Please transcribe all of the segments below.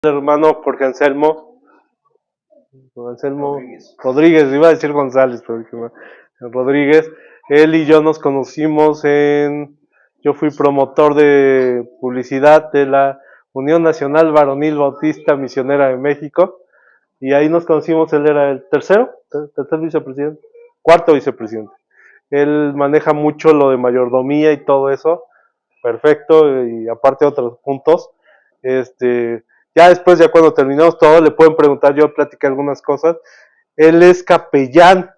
hermano Jorge Anselmo Rodríguez, iba a decir González, pero dije, bueno, Rodríguez. Él y yo nos conocimos yo fui promotor de publicidad de la Unión Nacional Varonil Bautista Misionera de México, y ahí nos conocimos. Él era el tercer vicepresidente, cuarto vicepresidente. Él maneja mucho lo de mayordomía y todo eso, perfecto, y aparte otros puntos. Ya después, ya cuando terminamos todo, le pueden preguntar, yo platiqué algunas cosas. Él es capellán,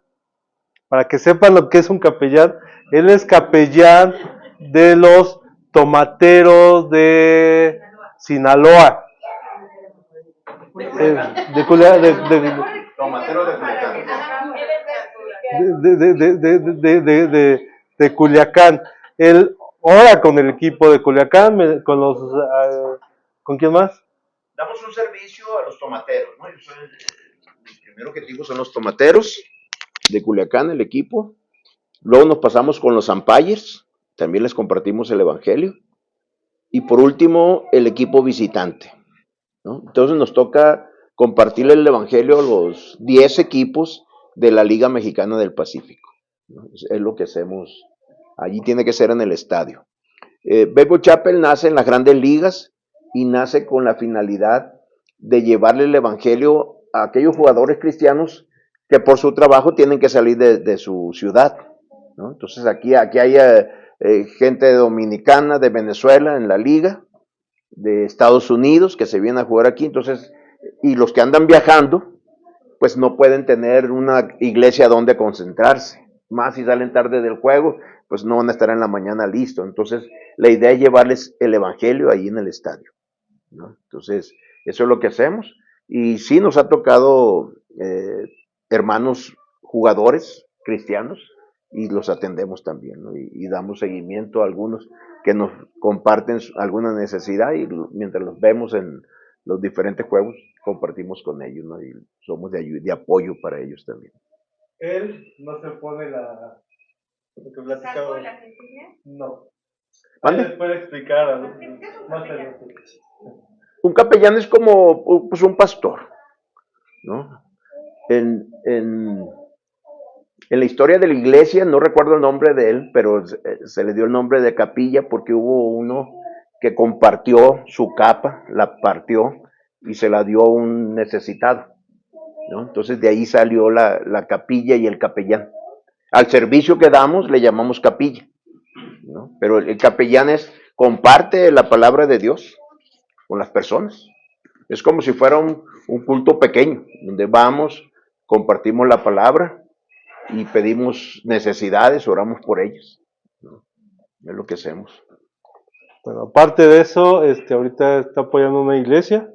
para que sepan lo que es un capellán. Él es capellán de los tomateros de Sinaloa. De, Tomateros de Culiacán. de Culiacán. Él ora con el equipo de Culiacán, ¿con quién más? Damos un servicio a los tomateros, ¿no? El primer objetivo son los tomateros de Culiacán, el equipo. Luego nos pasamos con los Ampayers, también les compartimos el evangelio. Y por último, el equipo visitante, ¿no? Entonces nos toca compartir el evangelio a los 10 equipos de la Liga Mexicana del Pacífico, ¿no? Es lo que hacemos. Allí tiene que ser en el estadio. Bethel Chapel nace en las grandes ligas y nace con la finalidad de llevarle el evangelio a aquellos jugadores cristianos que por su trabajo tienen que salir de su ciudad, ¿no? Entonces aquí hay gente dominicana, de Venezuela en la liga, de Estados Unidos que se vienen a jugar aquí. Entonces, y los que andan viajando pues no pueden tener una iglesia donde concentrarse, más si salen tarde del juego, pues no van a estar en la mañana listos. Entonces la idea es llevarles el evangelio ahí en el estadio, ¿no? Entonces eso es lo que hacemos. Y sí nos ha tocado hermanos jugadores cristianos y los atendemos también, ¿no? Y damos seguimiento a algunos que nos comparten alguna necesidad, y mientras los vemos en los diferentes juegos compartimos con ellos, ¿no? Y somos de apoyo para ellos también. Él no se pone lo que platicaba. No. ¿Mande? Les puede explicar más adelante. Un capellán es como pues, un pastor, ¿no? En la historia de la iglesia, no recuerdo el nombre de él, pero se le dio el nombre de capilla porque hubo uno que compartió su capa, la partió y se la dio a un necesitado, ¿no? Entonces de ahí salió la capilla y el capellán. Al servicio que damos le llamamos capilla, ¿no? Pero el capellán comparte la palabra de Dios con las personas. Es como si fuera un culto pequeño, donde vamos, compartimos la palabra y pedimos necesidades, oramos por ellas, ¿no? Es lo que hacemos. Bueno, aparte de eso, ahorita está apoyando una iglesia.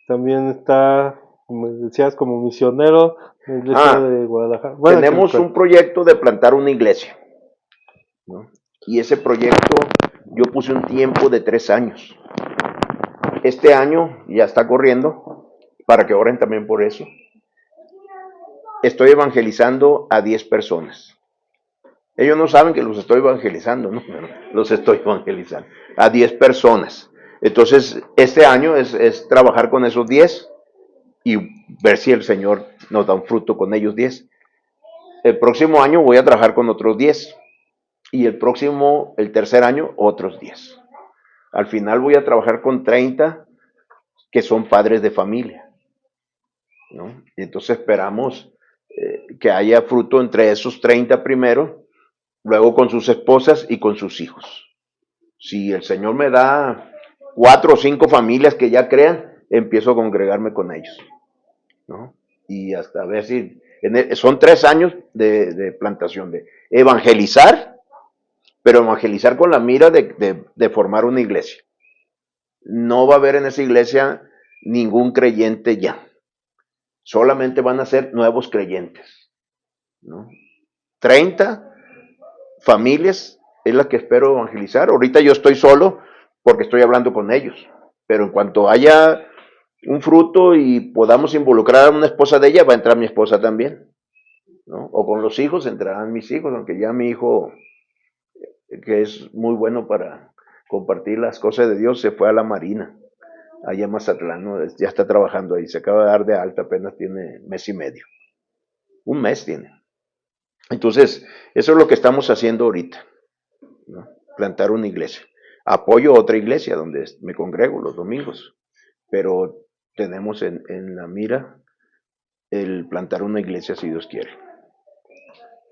También está, como decías, como misionero en la iglesia de Guadalajara. Bueno, tenemos un proyecto de plantar una iglesia, ¿no? Y ese proyecto yo puse un tiempo de 3 años. Este año ya está corriendo, para que oren también por eso. Estoy evangelizando a 10 personas. Ellos no saben que los estoy evangelizando, ¿no? Los estoy evangelizando a 10 personas. Entonces, este año es trabajar con esos 10 y ver si el Señor nos da un fruto con ellos 10. El próximo año voy a trabajar con otros 10. Y el tercer año, otros 10. Al final voy a trabajar con 30 que son padres de familia, ¿no? Y entonces esperamos que haya fruto entre esos 30 primero, luego con sus esposas y con sus hijos. Si el Señor me da 4 o 5 familias que ya crean, empiezo a congregarme con ellos, ¿no? Y hasta ver si son 3 años de plantación, de evangelizar, pero evangelizar con la mira de formar una iglesia. No va a haber en esa iglesia ningún creyente ya. Solamente van a ser nuevos creyentes, ¿no? 30 familias es la que espero evangelizar. Ahorita yo estoy solo porque estoy hablando con ellos, pero en cuanto haya un fruto y podamos involucrar a una esposa de ella, va a entrar mi esposa también, ¿no? O con los hijos entrarán mis hijos, aunque ya mi hijo, que es muy bueno para compartir las cosas de Dios, se fue a la marina. allá en Mazatlán, ¿no? Ya está trabajando ahí, se acaba de dar de alta, apenas tiene mes y medio. Un mes tiene. Entonces, eso es lo que estamos haciendo ahorita, ¿no? Plantar una iglesia. Apoyo otra iglesia donde me congrego los domingos, pero tenemos en la mira el plantar una iglesia si Dios quiere.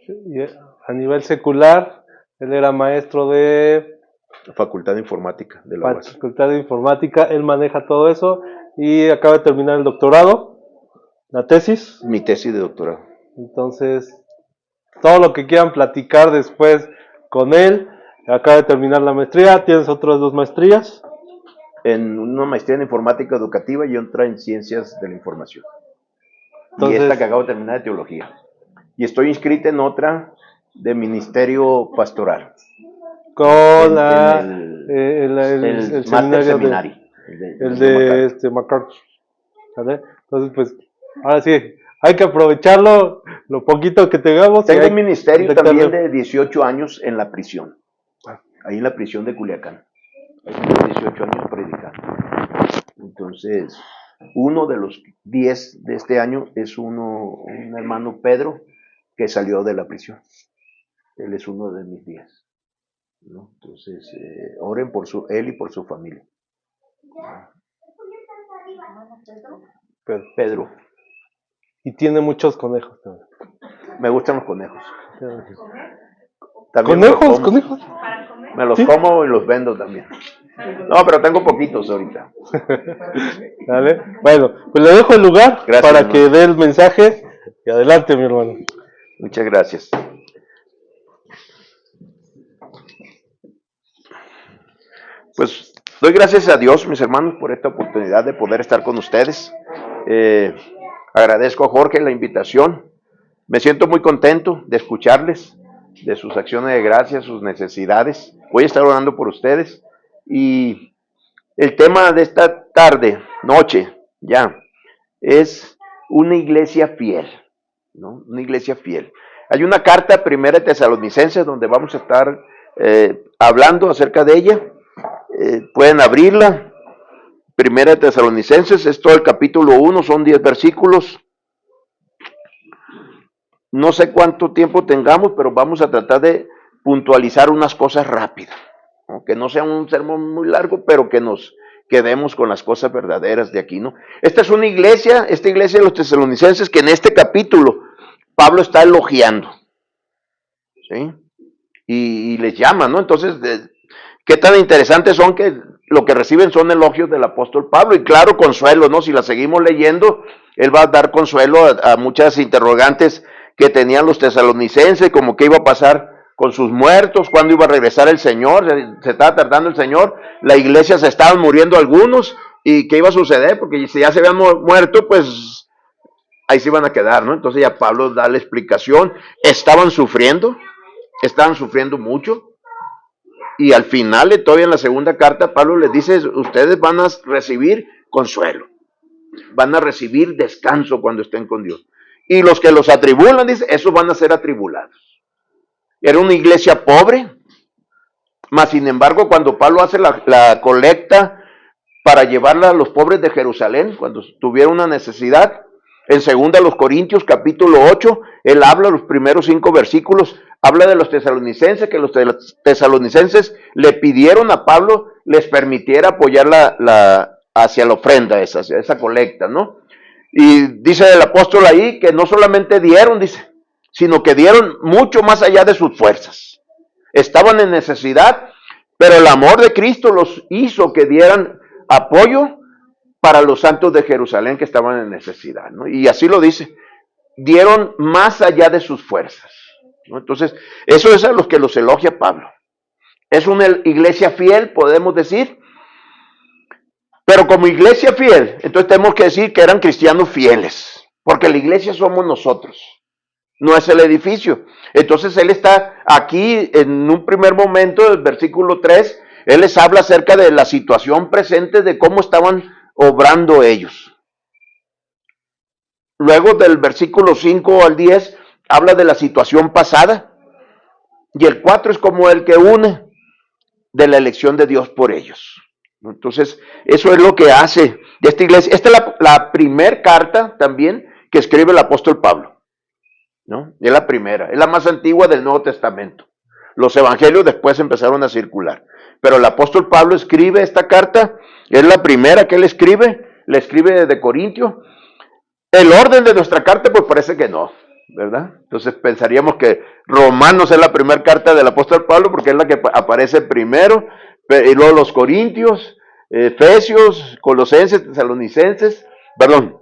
Y a nivel secular, él era maestro de Facultad de Informática de la UAS. Facultad de Informática, él maneja todo eso y acaba de terminar el doctorado, la tesis. Mi tesis de doctorado. Entonces, todo lo que quieran platicar después con él, acaba de terminar la maestría, tienes otras 2 maestrías. En una maestría en Informática Educativa y otra en Ciencias de la Información. Entonces, y esta que acabo de terminar de Teología. Y estoy inscrita en otra de Ministerio Pastoral. Con el Máster Seminario. El de MacArthur. ¿Vale? Entonces, pues, ahora sí, hay que aprovecharlo, lo poquito que tengamos. Tengo un ministerio también de 18 años en la prisión. Ahí en la prisión de Culiacán. Ahí tengo 18 años predicando. Entonces, uno de los 10 de este año es un hermano Pedro que salió de la prisión. Él es uno de mis 10. ¿No? Entonces, oren por él y por su familia. Pedro. Y tiene muchos conejos también. Me gustan los conejos. ¿Conejos? Me los como y los vendo también. No, pero tengo poquitos ahorita. ¿Vale? Bueno, pues le dejo el lugar. Gracias, para hermano, que dé el mensaje. Y adelante, mi hermano. Muchas gracias. Pues doy gracias a Dios, mis hermanos, por esta oportunidad de poder estar con ustedes. Agradezco a Jorge la invitación. Me siento muy contento de escucharles, de sus acciones de gracia, sus necesidades. Voy a estar orando por ustedes. Y el tema de esta noche, es una iglesia fiel, ¿no? Una iglesia fiel. Hay una carta, 1 Tesalonicenses, donde vamos a estar hablando acerca de ella. Pueden abrirla. 1 Tesalonicenses, es todo el capítulo 1, son 10 versículos. No sé cuánto tiempo tengamos, pero vamos a tratar de puntualizar unas cosas rápidas. Que no sea un sermón muy largo, pero que nos quedemos con las cosas verdaderas de aquí, ¿no? Esta es una iglesia, esta iglesia de los tesalonicenses, que en este capítulo Pablo está elogiando, ¿sí? Y les llama, ¿no? Entonces, qué tan interesantes son que lo que reciben son elogios del apóstol Pablo, y claro, consuelo, ¿no? Si la seguimos leyendo, él va a dar consuelo a muchas interrogantes que tenían los tesalonicenses, como qué iba a pasar con sus muertos, cuándo iba a regresar el Señor, se estaba tardando el Señor, la iglesia se estaban muriendo algunos, y qué iba a suceder, porque si ya se habían muerto, pues ahí se iban a quedar, ¿no? Entonces ya Pablo da la explicación, estaban sufriendo mucho, y al final, todavía en la segunda carta, Pablo les dice, ustedes van a recibir consuelo, van a recibir descanso cuando estén con Dios, y los que los atribulan, dice, esos van a ser atribulados. Era una iglesia pobre, mas sin embargo cuando Pablo hace la colecta para llevarla a los pobres de Jerusalén, cuando tuvieron una necesidad, en 2 Corintios capítulo 8, él habla, los primeros 5 versículos, habla de los tesalonicenses, que los tesalonicenses le pidieron a Pablo, les permitiera apoyar hacia la ofrenda, esa colecta, ¿no? Y dice el apóstol ahí que no solamente dieron, dice, sino que dieron mucho más allá de sus fuerzas. Estaban en necesidad, pero el amor de Cristo los hizo que dieran apoyo para los santos de Jerusalén que estaban en necesidad, ¿no? Y así lo dice, dieron más allá de sus fuerzas, ¿no? Entonces, eso es a los que los elogia Pablo. Es una iglesia fiel, podemos decir, pero como iglesia fiel, entonces tenemos que decir que eran cristianos fieles, porque la iglesia somos nosotros. No es el edificio. Entonces él está aquí en un primer momento, del versículo 3, él les habla acerca de la situación presente, de cómo estaban obrando ellos. Luego del versículo 5 al 10, habla de la situación pasada. Y el 4 es como el que une de la elección de Dios por ellos. Entonces, eso es lo que hace de esta iglesia. Esta es la primer carta también que escribe el apóstol Pablo, ¿no? Es la primera, es la más antigua del Nuevo Testamento. Los evangelios después empezaron a circular. Pero el apóstol Pablo escribe esta carta, es la primera que él escribe, la escribe desde Corintio. El orden de nuestra carta, pues parece que no, ¿verdad? Entonces pensaríamos que Romanos es la primera carta del apóstol Pablo porque es la que aparece primero, y luego los Corintios, Efesios, Colosenses, Tesalonicenses, perdón,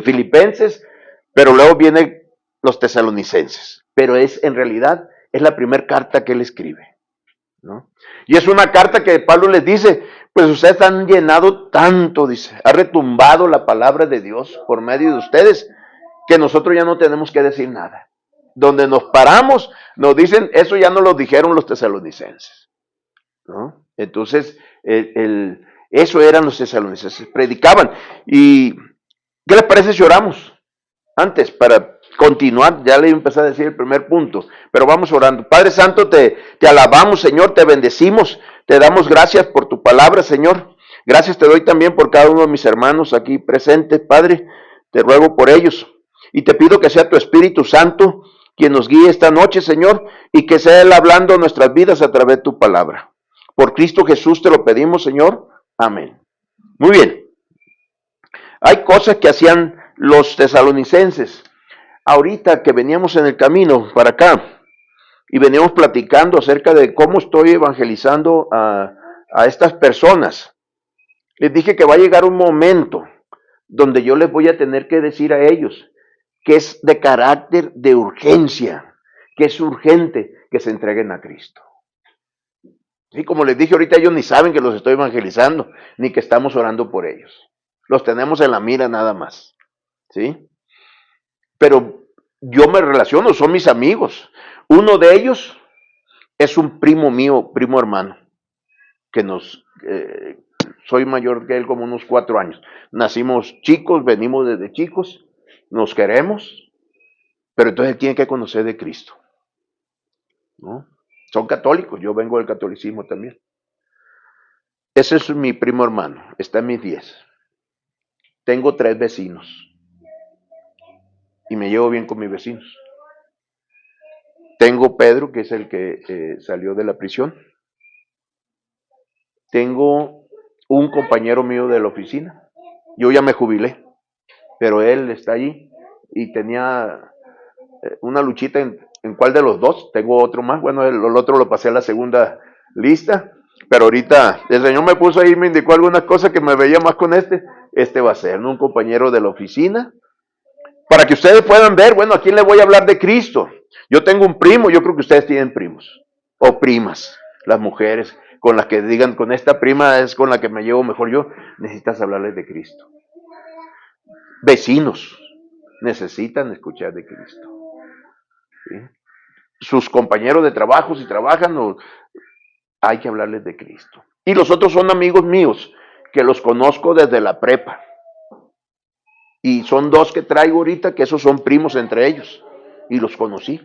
Filipenses, pero luego vienen los Tesalonicenses. Pero en realidad es la primera carta que él escribe, ¿no? Y es una carta que Pablo les dice, pues ustedes han llenado tanto, dice, ha retumbado la palabra de Dios por medio de ustedes, que nosotros ya no tenemos que decir nada. Donde nos paramos, nos dicen, eso ya no lo dijeron los tesalonicenses, ¿no? Entonces, eso eran los tesalonicenses, predicaban. ¿Y qué les parece si oramos? Antes, para continuar, ya le empecé a decir el primer punto, pero vamos orando. Padre Santo, te alabamos, Señor, te bendecimos, te damos gracias por tu palabra, Señor. Gracias te doy también por cada uno de mis hermanos aquí presentes, Padre, te ruego por ellos. Y te pido que sea tu Espíritu Santo quien nos guíe esta noche, Señor, y que sea Él hablando nuestras vidas a través de tu palabra. Por Cristo Jesús te lo pedimos, Señor. Amén. Muy bien. Hay cosas que hacían los tesalonicenses. Ahorita que veníamos en el camino para acá y veníamos platicando acerca de cómo estoy evangelizando a estas personas, les dije que va a llegar un momento donde yo les voy a tener que decir a ellos que es de carácter de urgencia, que es urgente que se entreguen a Cristo. Y como les dije ahorita, ellos ni saben que los estoy evangelizando, ni que estamos orando por ellos. Los tenemos en la mira nada más, ¿sí? Pero yo me relaciono, son mis amigos. Uno de ellos es un primo mío, primo hermano, que soy mayor que él como unos 4 años. Nacimos chicos, venimos desde chicos, nos queremos, pero entonces él tiene que conocer de Cristo, ¿no? Son católicos, yo vengo del catolicismo también. Ese es mi primo hermano, está en mis 10. Tengo 3 vecinos y me llevo bien con mis vecinos. Tengo Pedro, que es el que salió de la prisión. Tengo un compañero mío de la oficina. Yo ya me jubilé, pero él está allí y tenía una luchita en cuál de los dos. Tengo otro más. Bueno, el otro lo pasé a la segunda lista, pero ahorita el Señor me puso ahí, me indicó algunas cosas que me veía más con este. Este va a ser, ¿no?, un compañero de la oficina. Para que ustedes puedan ver, bueno, ¿a quién le voy a hablar de Cristo? Yo tengo un primo, yo creo que ustedes tienen primos o primas, las mujeres, con las que digan, con esta prima es con la que me llevo mejor yo. Necesitas hablarles de Cristo. Vecinos necesitan escuchar de Cristo, ¿sí? Sus compañeros de trabajo, si trabajan, hay que hablarles de Cristo. Y los otros son amigos míos, que los conozco desde la prepa. Y son 2 que traigo ahorita, que esos son primos entre ellos. Y los conocí.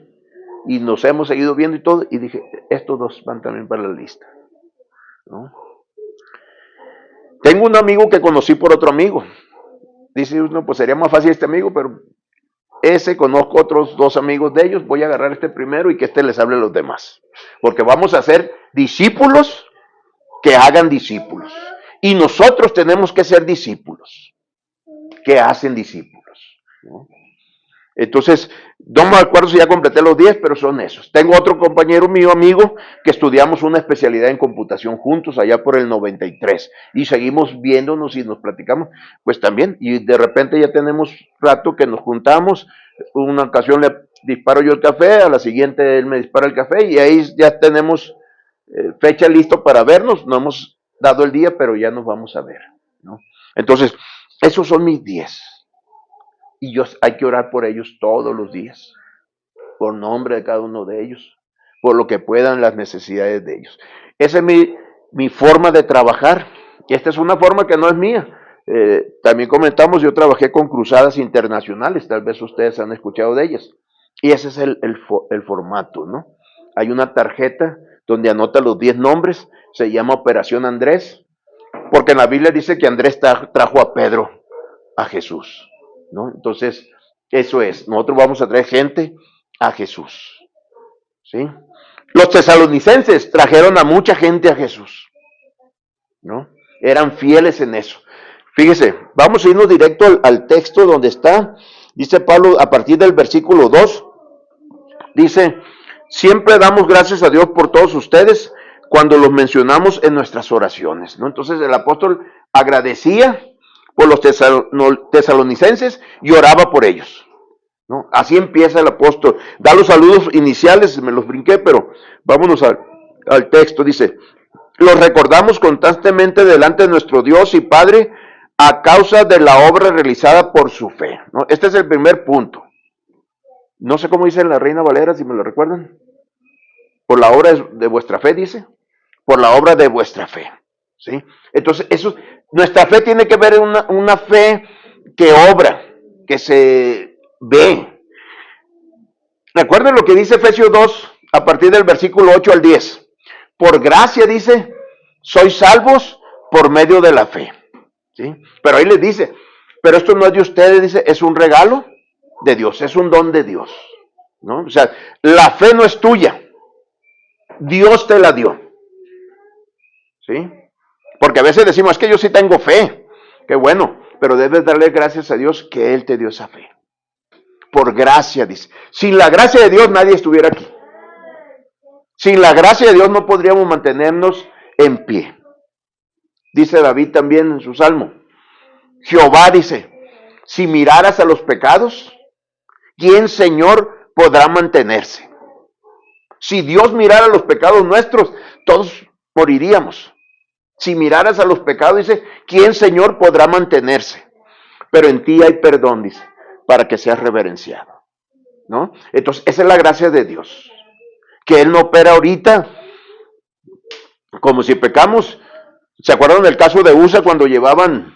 Y nos hemos seguido viendo y todo. Y dije, estos 2 van también para la lista, ¿no? Tengo un amigo que conocí por otro amigo. Dice uno, pues sería más fácil este amigo, pero ese conozco otros 2 amigos de ellos. Voy a agarrar este primero y que este les hable a los demás. Porque vamos a ser discípulos que hagan discípulos. Y nosotros tenemos que ser discípulos que hacen discípulos, ¿no? Entonces, no me acuerdo si ya completé los 10, pero son esos. Tengo otro compañero mío, amigo, que estudiamos una especialidad en computación juntos allá por el 93. Y seguimos viéndonos y nos platicamos, pues también. Y de repente ya tenemos rato que nos juntamos. Una ocasión le disparo yo el café, a la siguiente él me dispara el café, y ahí ya tenemos fecha listo para vernos. No hemos dado el día, pero ya nos vamos a ver, ¿no? Entonces, esos son mis 10. Y hay que orar por ellos todos los días, por nombre de cada uno de ellos, por lo que puedan las necesidades de ellos. Esa es mi forma de trabajar. Y esta es una forma que no es mía. También comentamos, yo trabajé con Cruzadas Internacionales, tal vez ustedes han escuchado de ellas. Y ese es el formato, ¿no? Hay una tarjeta donde anota los 10 nombres, se llama Operación Andrés. Porque en la Biblia dice que Andrés trajo a Pedro a Jesús, ¿no? Entonces, eso es, nosotros vamos a traer gente a Jesús, ¿sí? Los tesalonicenses trajeron a mucha gente a Jesús, ¿no? Eran fieles en eso. Fíjese, vamos a irnos directo al texto donde está, dice Pablo a partir del versículo 2, dice, siempre damos gracias a Dios por todos ustedes cuando los mencionamos en nuestras oraciones, ¿no? Entonces el apóstol agradecía por los tesalonicenses y oraba por ellos, ¿no? Así empieza el apóstol. Da los saludos iniciales, me los brinqué, pero vámonos al texto. Dice, los recordamos constantemente delante de nuestro Dios y Padre a causa de la obra realizada por su fe, ¿no? Este es el primer punto. No sé cómo dice en la Reina Valera, si me lo recuerdan. Por la obra de vuestra fe, dice. Por la obra de vuestra fe, ¿sí? Entonces, nuestra fe tiene que ver una fe que obra, que se ve. Recuerden lo que dice Efesios 2, a partir del versículo 8 al 10. Por gracia, dice, sois salvos por medio de la fe, ¿sí? Pero ahí les dice, pero esto no es de ustedes, dice, es un regalo de Dios, es un don de Dios, ¿no? O sea, la fe no es tuya, Dios te la dio, ¿sí? Porque a veces decimos, es que yo sí tengo fe, qué bueno, pero debes darle gracias a Dios que Él te dio esa fe. Por gracia, dice. Sin la gracia de Dios nadie estuviera aquí. Sin la gracia de Dios no podríamos mantenernos en pie. Dice David también en su salmo. Jehová dice, si miraras a los pecados, ¿quién, Señor, podrá mantenerse? Si Dios mirara los pecados nuestros, todos moriríamos. Si miraras a los pecados, dice, ¿quién, Señor, podrá mantenerse? Pero en ti hay perdón, dice, para que seas reverenciado, ¿no? Entonces, esa es la gracia de Dios. Que Él no opera ahorita como si pecamos. ¿Se acuerdan del caso de Usa cuando llevaban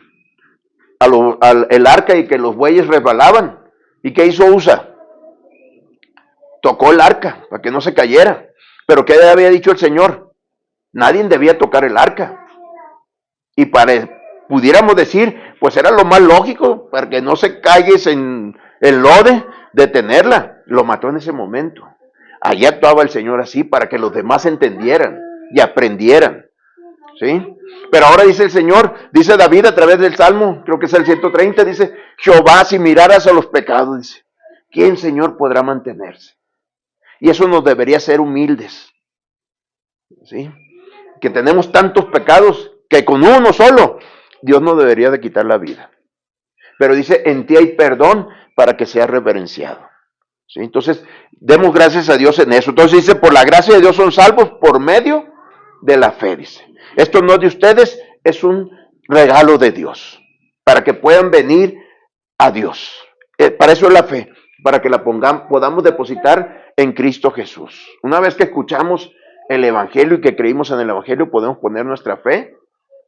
el arca y que los bueyes resbalaban? ¿Y qué hizo Usa? Tocó el arca para que no se cayera. Pero ¿qué había dicho el Señor? Nadie debía tocar el arca. Y pudiéramos decir, pues era lo más lógico, para que no se caigas en el lode, detenerla. Lo mató en ese momento. Allí actuaba el Señor así, para que los demás entendieran y aprendieran, ¿sí? Pero ahora dice el Señor, dice David a través del Salmo, creo que es el 130, dice, Jehová, si miraras a los pecados, dice, ¿quién, Señor, podrá mantenerse? Y eso nos debería hacer humildes, ¿sí? Que tenemos tantos pecados que con uno solo Dios nos debería de quitar la vida. Pero dice, en ti hay perdón para que seas reverenciado, ¿sí? Entonces, demos gracias a Dios en eso. Entonces dice, por la gracia de Dios son salvos por medio de la fe, dice. Esto no es de ustedes, es un regalo de Dios, para que puedan venir a Dios. Para eso es la fe, para que la podamos depositar en Cristo Jesús. Una vez que escuchamos el Evangelio y que creímos en el Evangelio, podemos poner nuestra fe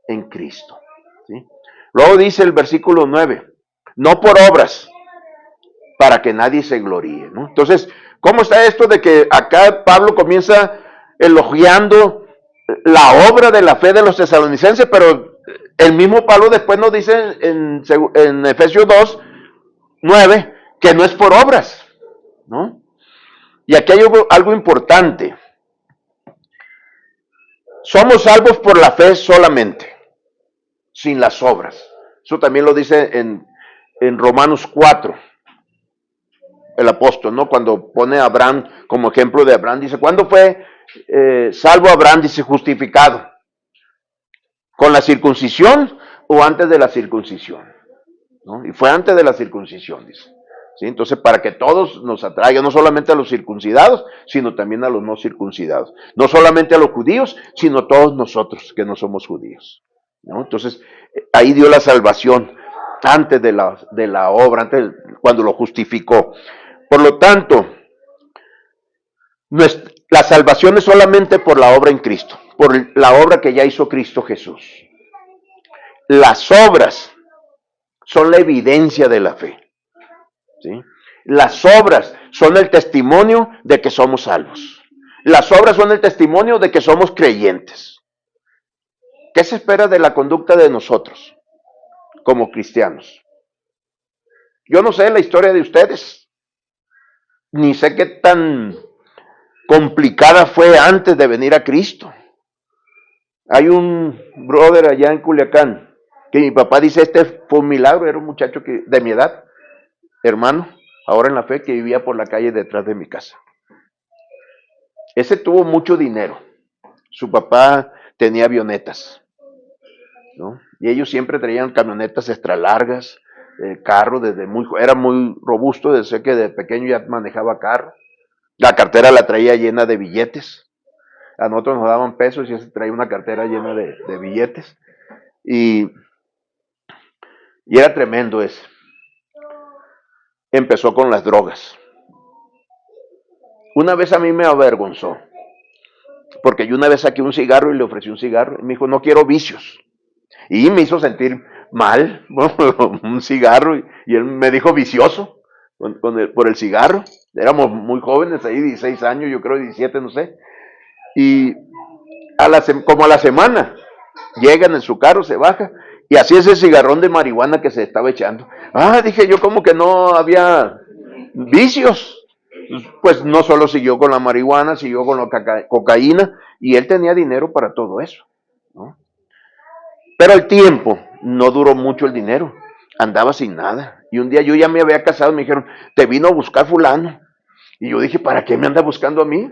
en Cristo, ¿sí? Luego dice el versículo 9, no por obras, para que nadie se gloríe, ¿no? Entonces, ¿cómo está esto de que acá Pablo comienza elogiando la obra de la fe de los tesalonicenses, pero el mismo Pablo después nos dice en Efesios 2, 9, que no es por obras, ¿no? Y aquí hay algo importante. Somos salvos por la fe solamente, sin las obras. Eso también lo dice en Romanos 4, el apóstol, ¿no? Cuando pone a Abraham como ejemplo de Abraham, dice, ¿cuándo fue salvo Abraham? Dice, justificado. ¿Con la circuncisión o antes de la circuncisión? ¿No? Y fue antes de la circuncisión, dice. ¿Sí? Entonces, para que todos nos atraigan, no solamente a los circuncidados, sino también a los no circuncidados. No solamente a los judíos, sino a todos nosotros que no somos judíos, ¿no? Entonces, ahí dio la salvación antes de la obra, cuando lo justificó. Por lo tanto, la salvación es solamente por la obra en Cristo, por la obra que ya hizo Cristo Jesús. Las obras son la evidencia de la fe, ¿sí? Las obras son el testimonio de que somos salvos. Las obras son el testimonio de que somos creyentes. ¿Qué se espera de la conducta de nosotros como cristianos? Yo no sé la historia de ustedes, ni sé qué tan complicada fue antes de venir a Cristo. Hay un brother allá en Culiacán, que mi papá dice, este fue un milagro, era un muchacho de mi edad, hermano, ahora en la fe, que vivía por la calle detrás de mi casa. Ese tuvo mucho dinero, su papá tenía avionetas, ¿no? Y ellos siempre traían camionetas extra largas, carro, era muy robusto, desde que de pequeño ya manejaba carro. La cartera la traía llena de billetes. A nosotros nos daban pesos y él traía una cartera llena de billetes. Y era tremendo ese. Empezó con las drogas. Una vez a mí me avergonzó, porque yo una vez saqué un cigarro y le ofrecí un cigarro. Y me dijo, no quiero vicios. Y me hizo sentir mal, un cigarro, y él me dijo vicioso por el cigarro. Éramos muy jóvenes, ahí 16 años, yo creo 17, no sé. Y como a la semana, llegan en su carro, se baja, y así es el cigarrón de marihuana que se estaba echando. Dije yo, como que no había vicios. Pues no solo siguió con la marihuana, siguió con la cocaína, y él tenía dinero para todo eso, ¿no? Pero el tiempo, no duró mucho el dinero, andaba sin nada. Y un día yo ya me había casado, me dijeron, te vino a buscar fulano. Y yo dije, ¿para qué me anda buscando a mí?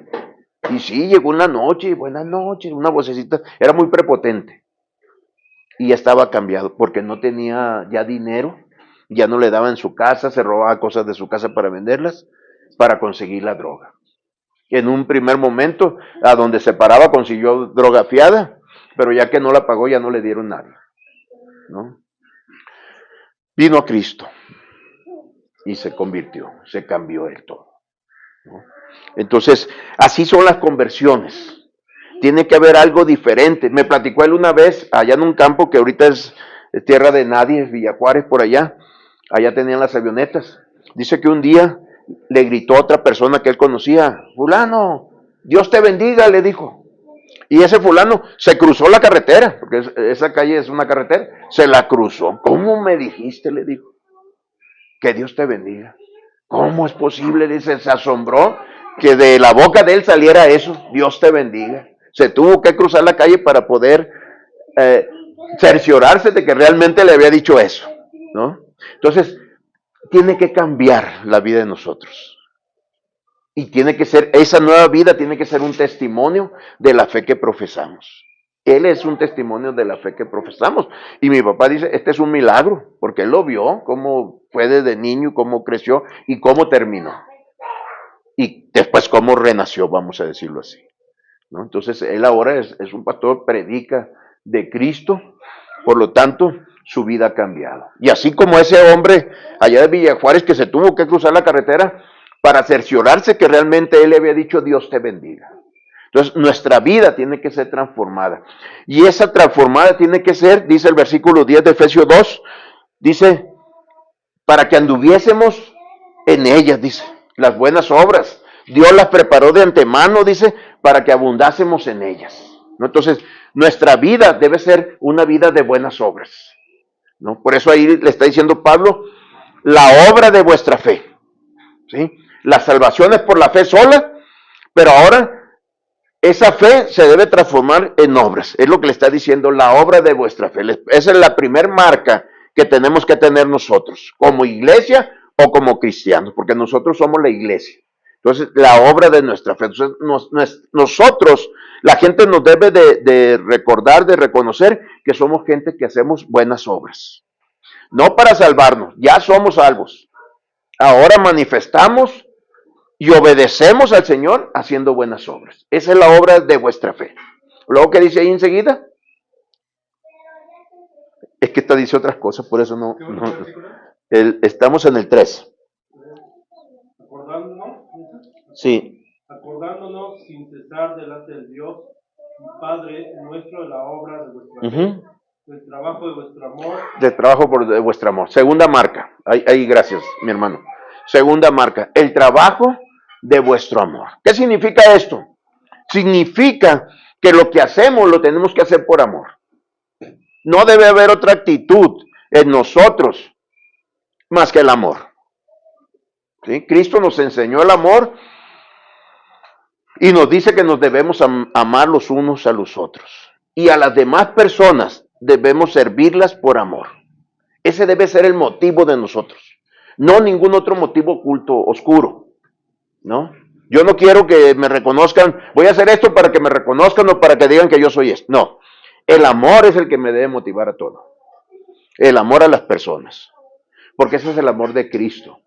Y sí, llegó en la noche, buenas noches, una vocecita, era muy prepotente. Y ya estaba cambiado, porque no tenía ya dinero, ya no le daba en su casa, se robaba cosas de su casa para venderlas, para conseguir la droga. En un primer momento, a donde se paraba consiguió droga fiada, pero ya que no la pagó, ya no le dieron nada, ¿no? Vino a Cristo y se convirtió, se cambió el todo, ¿no? Entonces, así son las conversiones. Tiene que haber algo diferente. Me platicó él una vez, allá en un campo que ahorita es tierra de nadie, Villa Juárez, por allá tenían las avionetas. Dice que un día le gritó a otra persona que él conocía, fulano, Dios te bendiga, le dijo. Y ese fulano se cruzó la carretera, porque esa calle es una carretera, se la cruzó. ¿Cómo me dijiste? Le dijo. Que Dios te bendiga. ¿Cómo es posible? Dice, se asombró que de la boca de él saliera eso, Dios te bendiga. Se tuvo que cruzar la calle para poder cerciorarse de que realmente le había dicho eso, ¿no? Entonces, tiene que cambiar la vida de nosotros. Y tiene que ser, esa nueva vida tiene que ser un testimonio de la fe que profesamos. Él es un testimonio de la fe que profesamos. Y mi papá dice, este es un milagro, porque él lo vio, cómo fue desde niño, cómo creció y cómo terminó. Y después cómo renació, vamos a decirlo así, ¿no? Entonces, él ahora es un pastor, predica de Cristo, por lo tanto, su vida ha cambiado. Y así como ese hombre allá de Villa Juárez que se tuvo que cruzar la carretera para cerciorarse que realmente él le había dicho Dios te bendiga. Entonces, nuestra vida tiene que ser transformada. Y esa transformada tiene que ser, dice el versículo 10 de Efesios 2, dice, para que anduviésemos en ellas, dice, las buenas obras. Dios las preparó de antemano, dice, para que abundásemos en ellas, ¿no? Entonces, nuestra vida debe ser una vida de buenas obras, ¿no? Por eso ahí le está diciendo Pablo, la obra de vuestra fe, ¿sí? La salvación es por la fe sola, pero ahora esa fe se debe transformar en obras. Es lo que le está diciendo, la obra de vuestra fe. Esa es la primer marca que tenemos que tener nosotros, como iglesia o como cristianos, porque nosotros somos la iglesia. Entonces, la obra de nuestra fe. Entonces, nosotros, la gente nos debe de recordar, de reconocer que somos gente que hacemos buenas obras. No para salvarnos, ya somos salvos. Ahora manifestamos y obedecemos al Señor haciendo buenas obras. Esa es la obra de vuestra fe. Luego, ¿qué dice ahí enseguida? Es que esta dice otras cosas, por eso no estamos en el 3. Acordándonos, sí, acordándonos sin cesar delante del Dios y Padre nuestro de la obra de vuestra fe, del trabajo de vuestro amor. Del trabajo de vuestro amor. Segunda marca. Ahí, gracias, mi hermano. Segunda marca, el trabajo de vuestro amor. ¿Qué significa esto? Significa que lo que hacemos lo tenemos que hacer por amor. No debe haber otra actitud en nosotros más que el amor. ¿Sí? Cristo nos enseñó el amor y nos dice que nos debemos amar los unos a los otros. Y a las demás personas debemos servirlas por amor. Ese debe ser el motivo de nosotros. No ningún otro motivo oculto, oscuro. ¿No? Yo no quiero que me reconozcan, voy a hacer esto para que me reconozcan o para que digan que yo soy esto. No. El amor es el que me debe motivar a todo. El amor a las personas. Porque ese es el amor de Cristo.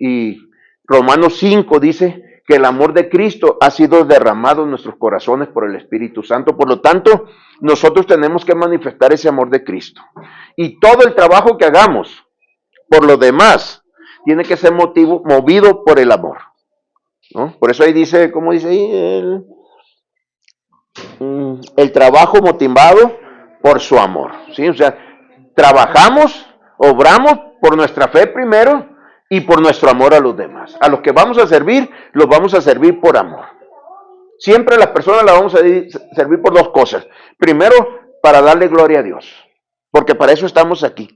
Y Romanos 5 dice que el amor de Cristo ha sido derramado en nuestros corazones por el Espíritu Santo. Por lo tanto, nosotros tenemos que manifestar ese amor de Cristo. Y todo el trabajo que hagamos por los demás tiene que ser movido por el amor. ¿No? Por eso ahí dice, ¿cómo dice ahí? El trabajo motivado por su amor. ¿Sí? O sea, trabajamos, obramos por nuestra fe primero y por nuestro amor a los demás. A los que vamos a servir, los vamos a servir por amor. Siempre a las personas las vamos a servir por dos cosas. Primero, para darle gloria a Dios, porque para eso estamos aquí.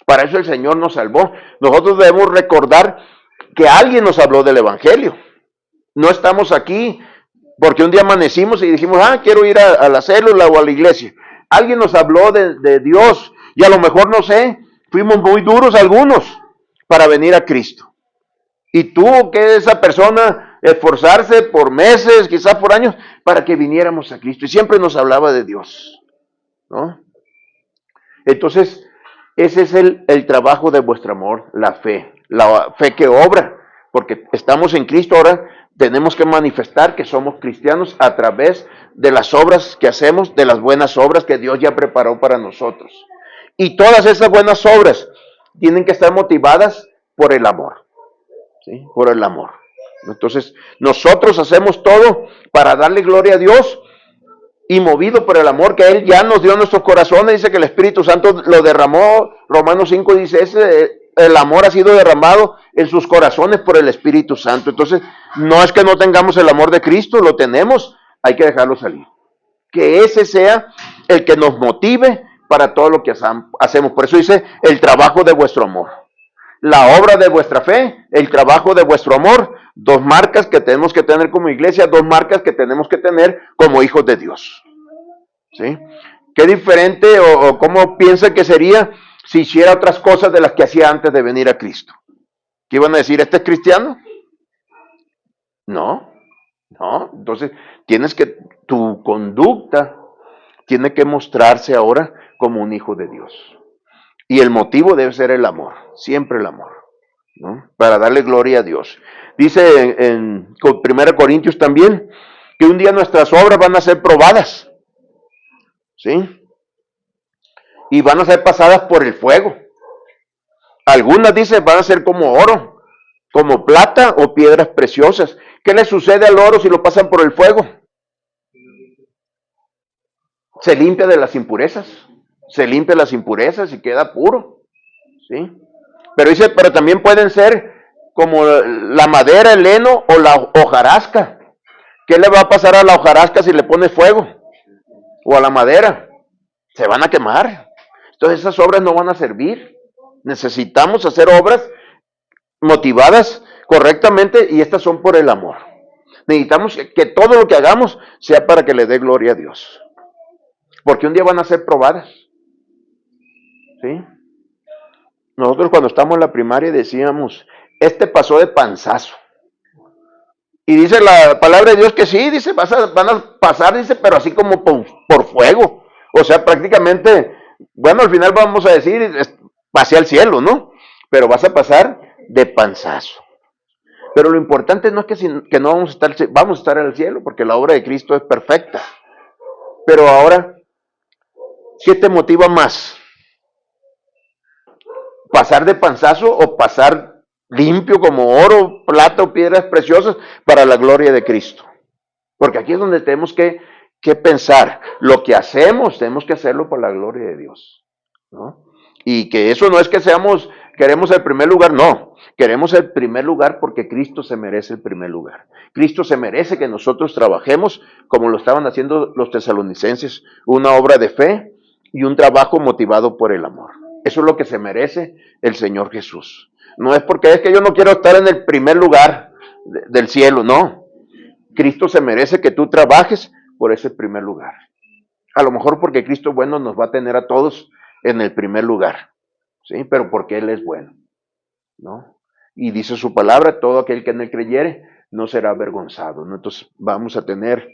Para eso el Señor nos salvó. Nosotros debemos recordar que alguien nos habló del Evangelio. No estamos aquí porque un día amanecimos y dijimos, quiero ir a la célula o a la iglesia. Alguien nos habló de Dios y a lo mejor, no sé, fuimos muy duros algunos para venir a Cristo. Y tuvo que esa persona esforzarse por meses, quizás por años, para que viniéramos a Cristo. Y siempre nos hablaba de Dios, ¿no? Entonces, ese es el trabajo de vuestro amor, la fe que obra, porque estamos en Cristo ahora. Tenemos que manifestar que somos cristianos a través de las obras que hacemos, de las buenas obras que Dios ya preparó para nosotros. Y todas esas buenas obras tienen que estar motivadas por el amor. ¿Sí? Por el amor. Entonces, nosotros hacemos todo para darle gloria a Dios y movido por el amor que Él ya nos dio en nuestros corazones. Dice que el Espíritu Santo lo derramó. Romanos 5 dice, el amor ha sido derramado en sus corazones por el Espíritu Santo. Entonces, no es que no tengamos el amor de Cristo, lo tenemos, hay que dejarlo salir. Que ese sea el que nos motive para todo lo que hacemos. Por eso dice, el trabajo de vuestro amor. La obra de vuestra fe, el trabajo de vuestro amor, dos marcas que tenemos que tener como iglesia, dos marcas que tenemos que tener como hijos de Dios. ¿Sí? ¿Qué diferente o cómo piensa que sería si hiciera otras cosas de las que hacía antes de venir a Cristo? ¿Qué iban a decir? ¿Este es cristiano? No. Entonces, tu conducta tiene que mostrarse ahora como un hijo de Dios. Y el motivo debe ser el amor, siempre el amor, ¿no? Para darle gloria a Dios. Dice en 1 Corintios también que un día nuestras obras van a ser probadas, ¿sí? Y van a ser pasadas por el fuego. Algunas, dice, van a ser como oro, como plata o piedras preciosas. ¿Qué le sucede al oro si lo pasan por el fuego? Se limpia de las impurezas. Se limpia las impurezas y queda puro, ¿sí? Pero dice, pero también pueden ser como la madera, el heno o la hojarasca. ¿Qué le va a pasar a la hojarasca si le pone fuego? O a la madera. Se van a quemar. Entonces esas obras no van a servir. Necesitamos hacer obras motivadas correctamente y estas son por el amor. Necesitamos que todo lo que hagamos sea para que le dé gloria a Dios. Porque un día van a ser probadas. ¿Sí? Nosotros cuando estamos en la primaria decíamos, pasó de panzazo. Y dice la palabra de Dios que sí, dice, van a pasar, dice, pero así como por fuego. O sea, prácticamente, bueno, al final vamos a decir, pasé al cielo, ¿no? Pero vas a pasar de panzazo. Pero lo importante no es que no vamos a estar en el cielo, porque la obra de Cristo es perfecta. Pero ahora, ¿qué te motiva más? ¿Pasar de panzazo o pasar limpio como oro, plata o piedras preciosas para la gloria de Cristo? Porque aquí es donde tenemos que pensar. Lo que hacemos, tenemos que hacerlo por la gloria de Dios, ¿no? Y que eso no es que queremos el primer lugar, no. Queremos el primer lugar porque Cristo se merece el primer lugar. Cristo se merece que nosotros trabajemos como lo estaban haciendo los tesalonicenses, una obra de fe y un trabajo motivado por el amor. Eso es lo que se merece el Señor Jesús. No es porque es que yo no quiero estar en el primer lugar del cielo, no. Cristo se merece que tú trabajes por ese primer lugar. A lo mejor porque Cristo bueno nos va a tener a todos en el primer lugar, ¿sí? Pero porque Él es bueno, ¿no? Y dice su palabra, todo aquel que en Él creyere no será avergonzado, ¿no? Entonces vamos a tener,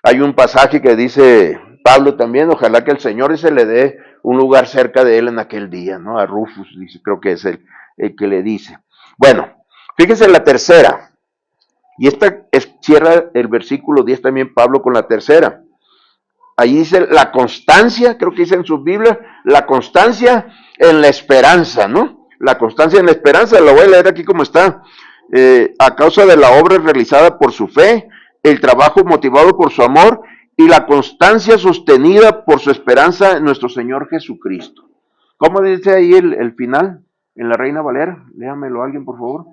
hay un pasaje que dice Pablo también, ojalá que el Señor se le dé un lugar cerca de Él en aquel día, ¿no? A Rufus, dice, creo que es el que le dice. Bueno, fíjese en la tercera, y esta cierra el versículo 10 también Pablo con la tercera. Ahí dice la constancia, creo que dice en su Biblia, la constancia en la esperanza, ¿no? La constancia en la esperanza, lo voy a leer aquí como está. A causa de la obra realizada por su fe, el trabajo motivado por su amor y la constancia sostenida por su esperanza en nuestro Señor Jesucristo. ¿Cómo dice ahí el final? En la Reina Valera, léamelo alguien por favor.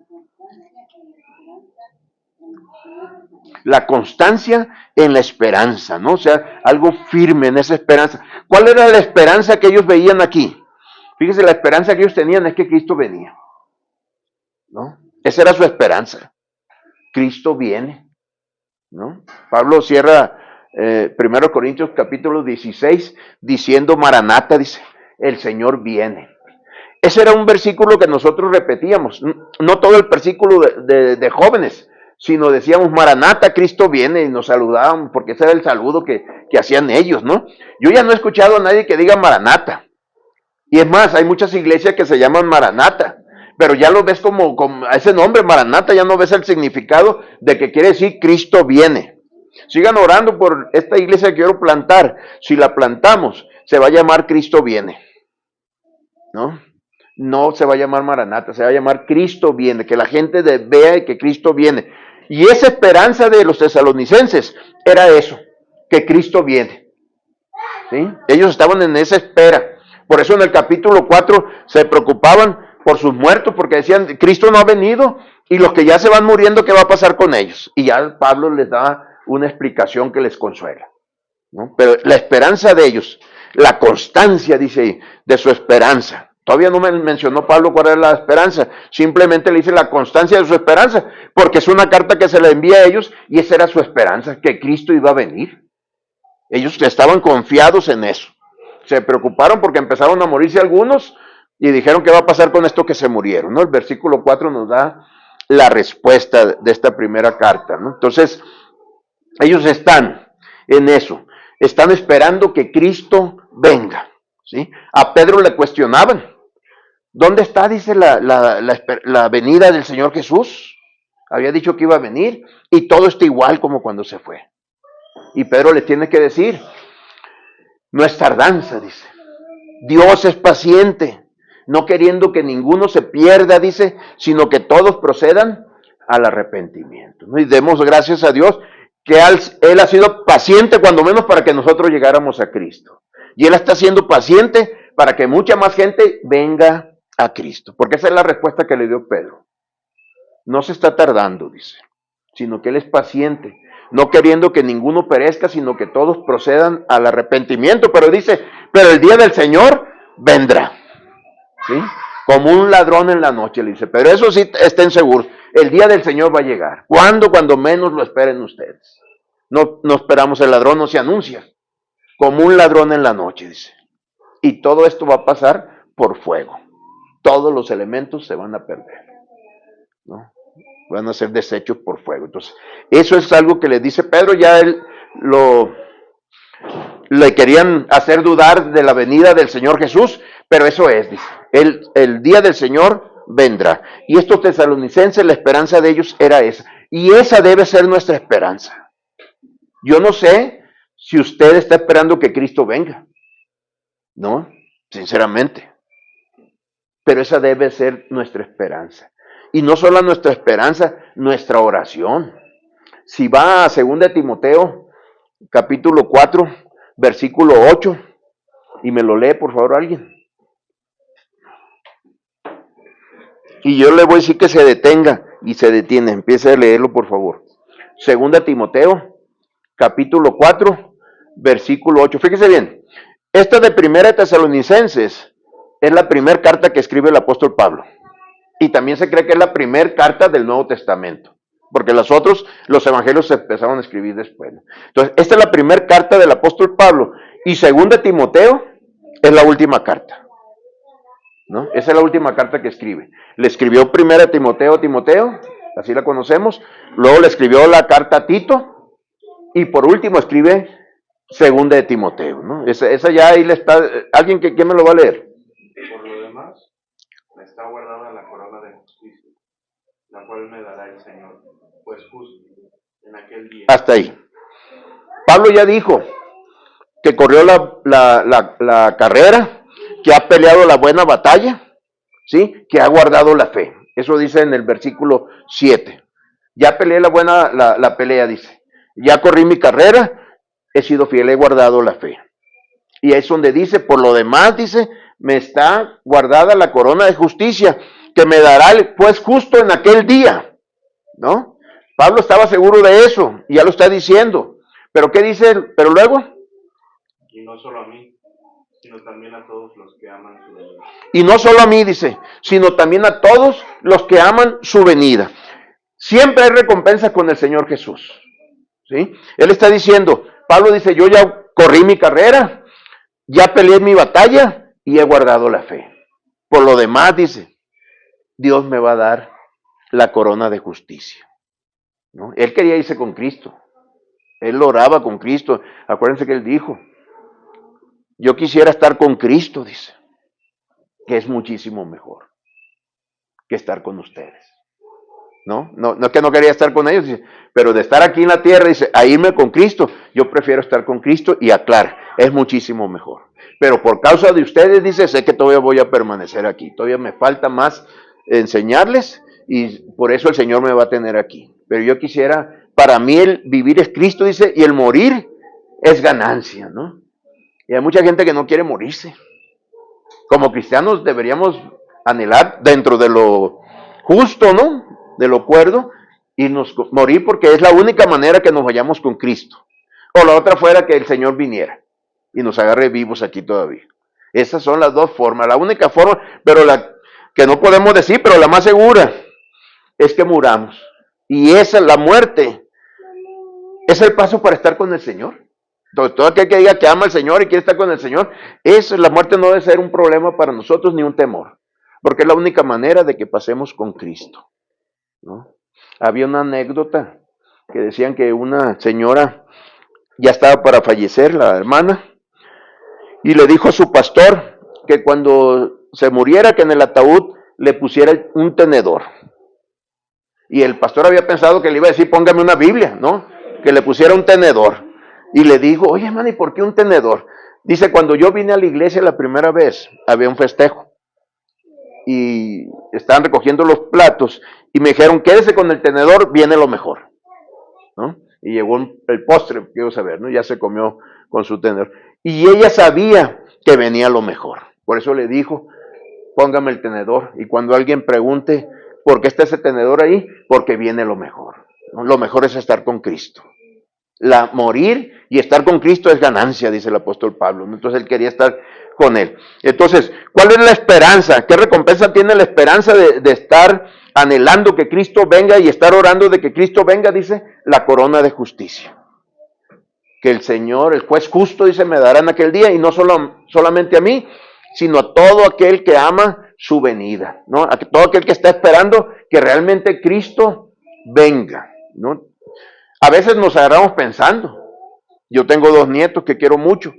La constancia en la esperanza, ¿no? O sea, algo firme en esa esperanza. ¿Cuál era la esperanza que ellos veían aquí? Fíjese, la esperanza que ellos tenían es que Cristo venía, ¿no? Esa era su esperanza. Cristo viene, ¿no? Pablo cierra 1 Corintios capítulo 16 diciendo Maranata, dice, el Señor viene. Ese era un versículo que nosotros repetíamos, no todo el versículo de jóvenes, sino decíamos Maranata, Cristo viene, y nos saludaban, porque ese era el saludo que hacían ellos, ¿no? Yo ya no he escuchado a nadie que diga Maranata, y es más, hay muchas iglesias que se llaman Maranata, pero ya lo ves como ese nombre, Maranata, ya no ves el significado de que quiere decir Cristo viene. Sigan orando por esta iglesia que quiero plantar, si la plantamos, se va a llamar Cristo viene, ¿no? No se va a llamar Maranata, se va a llamar Cristo viene, que la gente vea que Cristo viene. Y esa esperanza de los tesalonicenses era eso, que Cristo viene, ¿sí? Ellos estaban en esa espera. Por eso en el capítulo 4 se preocupaban por sus muertos, porque decían, Cristo no ha venido, y los que ya se van muriendo, ¿qué va a pasar con ellos? Y ya Pablo les da una explicación que les consuela, ¿no? Pero la esperanza de ellos, la constancia, dice, de su esperanza. Todavía no me mencionó Pablo cuál era la esperanza, simplemente le dice la constancia de su esperanza, porque es una carta que se le envía a ellos y esa era su esperanza, que Cristo iba a venir. Ellos estaban confiados en eso. Se preocuparon porque empezaron a morirse algunos y dijeron qué va a pasar con esto que se murieron, ¿no? El versículo 4 nos da la respuesta de esta primera carta, ¿no? Entonces, ellos están en eso, están esperando que Cristo venga, ¿sí? A Pedro le cuestionaban. ¿Dónde está, dice, la venida del Señor Jesús? Había dicho que iba a venir y todo está igual como cuando se fue. Y Pedro les tiene que decir, no es tardanza, dice. Dios es paciente, no queriendo que ninguno se pierda, dice, sino que todos procedan al arrepentimiento, ¿no? Y demos gracias a Dios que Él ha sido paciente cuando menos para que nosotros llegáramos a Cristo. Y Él está siendo paciente para que mucha más gente venga a Cristo, porque esa es la respuesta que le dio Pedro. No se está tardando, dice, sino que Él es paciente, no queriendo que ninguno perezca, sino que todos procedan al arrepentimiento. Pero dice, pero el día del Señor vendrá, ¿sí? Como un ladrón en la noche, le dice, pero eso sí, estén seguros, el día del Señor va a llegar. ¿Cuándo? Cuando menos lo esperen ustedes. No esperamos, el ladrón no se anuncia, como un ladrón en la noche, dice. Y todo esto va a pasar por fuego. Todos los elementos se van a perder, ¿no? Van a ser deshechos por fuego. Entonces, eso es algo que le dice Pedro, ya él le querían hacer dudar de la venida del Señor Jesús, pero eso es, dice, el día del Señor vendrá. Y estos tesalonicenses, la esperanza de ellos era esa, y esa debe ser nuestra esperanza. Yo no sé si usted está esperando que Cristo venga, ¿no? Sinceramente. Pero esa debe ser nuestra esperanza. Y no solo nuestra esperanza, nuestra oración. Si va a 2 Timoteo, capítulo 4, versículo 8, y me lo lee, por favor, alguien. Y yo le voy a decir que se detenga, y se detiene. Empiece a leerlo, por favor. 2 Timoteo, capítulo 4, versículo 8. Fíjese bien, Esta de Primera de Tesalonicenses es la primera carta que escribe el apóstol Pablo. Y también se cree que es la primera carta del Nuevo Testamento, porque los evangelios se empezaron a escribir después. Entonces, esta es la primera carta del apóstol Pablo, y segunda Timoteo es la última carta, ¿no? Esa es la última carta que escribe. Le escribió primera Timoteo, así la conocemos, luego le escribió la carta a Tito, y por último escribe segunda de Timoteo, ¿no? Esa ya ahí le está, ¿alguien que me lo va a leer? Por lo demás, me está guardada la corona de justicia, la cual me dará el Señor, pues justo en aquel día. Hasta ahí. Pablo ya dijo que corrió la carrera, que ha peleado la buena batalla, ¿sí? Que ha guardado la fe. Eso dice en el versículo 7. Ya peleé la pelea, dice. Ya corrí mi carrera, he sido fiel, he guardado la fe. Y es donde dice, por lo demás, dice, me está guardada la corona de justicia, que me dará el juez justo en aquel día, ¿no? Pablo estaba seguro de eso, y ya lo está diciendo. Pero ¿qué dice él? Pero luego, Y no solo a mí, sino también a todos los que aman su venida. y no solo a mí, dice, sino también a todos los que aman su venida. Siempre hay recompensa con el Señor Jesús, ¿sí? Él está diciendo, Pablo dice, yo ya corrí mi carrera, ya peleé mi batalla y he guardado la fe. Por lo demás, dice, Dios me va a dar la corona de justicia, ¿no? Él quería irse con Cristo. Él oraba con Cristo. Acuérdense que él dijo, yo quisiera estar con Cristo, dice, que es muchísimo mejor que estar con ustedes. No es que no quería estar con ellos, dice, pero de estar aquí en la tierra, dice, a irme con Cristo, yo prefiero estar con Cristo y aclara, es muchísimo mejor. Pero por causa de ustedes, dice, sé que todavía voy a permanecer aquí, todavía me falta más enseñarles y por eso el Señor me va a tener aquí. Pero yo quisiera, para mí el vivir es Cristo, dice, y el morir es ganancia, ¿no? Y hay mucha gente que no quiere morirse. Como cristianos deberíamos anhelar dentro de lo justo, ¿no? De lo cuerdo, y morir porque es la única manera que nos vayamos con Cristo. O la otra fuera que el Señor viniera y nos agarre vivos aquí todavía. Esas son las dos formas. La única forma, pero la que no podemos decir, pero la más segura, es que muramos. Y esa, la muerte, es el paso para estar con el Señor. Todo aquel que diga que ama al Señor y quiere estar con el Señor, la muerte no debe ser un problema para nosotros ni un temor, porque es la única manera de que pasemos con Cristo, ¿no? Había una anécdota que decían que una señora ya estaba para fallecer, la hermana, y le dijo a su pastor que cuando se muriera, que en el ataúd le pusiera un tenedor. Y el pastor había pensado que le iba a decir, póngame una Biblia, ¿no? Que le pusiera un tenedor. Y le dijo, oye, hermano, ¿y por qué un tenedor? Dice, cuando yo vine a la iglesia la primera vez, había un festejo. Y estaban recogiendo los platos y me dijeron, quédese con el tenedor, viene lo mejor, ¿no? Y llegó el postre, quiero saber, ¿no? Ya se comió con su tenedor. Y ella sabía que venía lo mejor. Por eso le dijo, póngame el tenedor. Y cuando alguien pregunte, ¿por qué está ese tenedor ahí? Porque viene lo mejor, ¿no? Lo mejor es estar con Cristo. Morir y estar con Cristo es ganancia, dice el apóstol Pablo, ¿no? Entonces él quería estar con él. Entonces, ¿cuál es la esperanza? ¿Qué recompensa tiene la esperanza de estar anhelando que Cristo venga y estar orando de que Cristo venga? Dice, la corona de justicia. Que el Señor, el juez justo, dice, me dará en aquel día, y no solamente a mí, sino a todo aquel que ama su venida, ¿no? A todo aquel que está esperando que realmente Cristo venga, ¿no? A veces nos agarramos pensando, yo tengo 2 nietos que quiero mucho,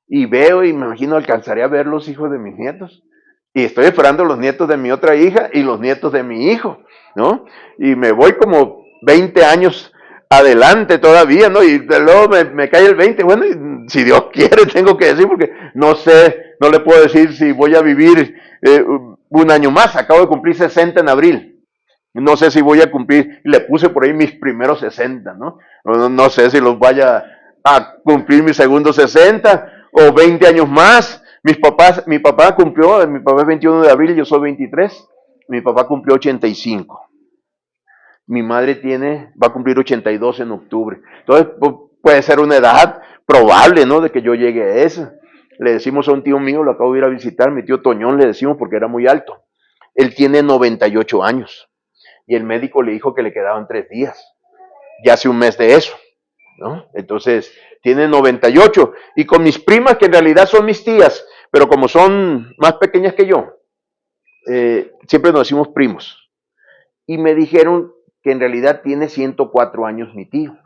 y veo y me imagino alcanzaré a ver los hijos de mis nietos, y estoy esperando los nietos de mi otra hija y los nietos de mi hijo, ¿no? Y me voy como 20 años adelante todavía, ¿no? Y luego me cae el 20, bueno, y si Dios quiere tengo que decir, porque no sé, no le puedo decir si voy a vivir un año más, acabo de cumplir 60 en abril. No sé si voy a cumplir, le puse por ahí mis primeros 60, ¿no? No sé si los vaya a cumplir mis segundos 60 o 20 años más. Mi papá es 21 de abril, yo soy 23. Mi papá cumplió 85. Mi madre va a cumplir 82 en octubre. Entonces puede ser una edad probable, ¿no? De que yo llegue a esa. Le decimos a un tío mío, lo acabo de ir a visitar, mi tío Toñón, le decimos porque era muy alto. Él tiene 98 años y el médico le dijo que le quedaban 3 días. Ya hace un mes de eso, ¿no? Entonces, tiene 98. Y con mis primas, que en realidad son mis tías, pero como son más pequeñas que yo, siempre nos decimos primos. Y me dijeron que en realidad tiene 104 años mi tío,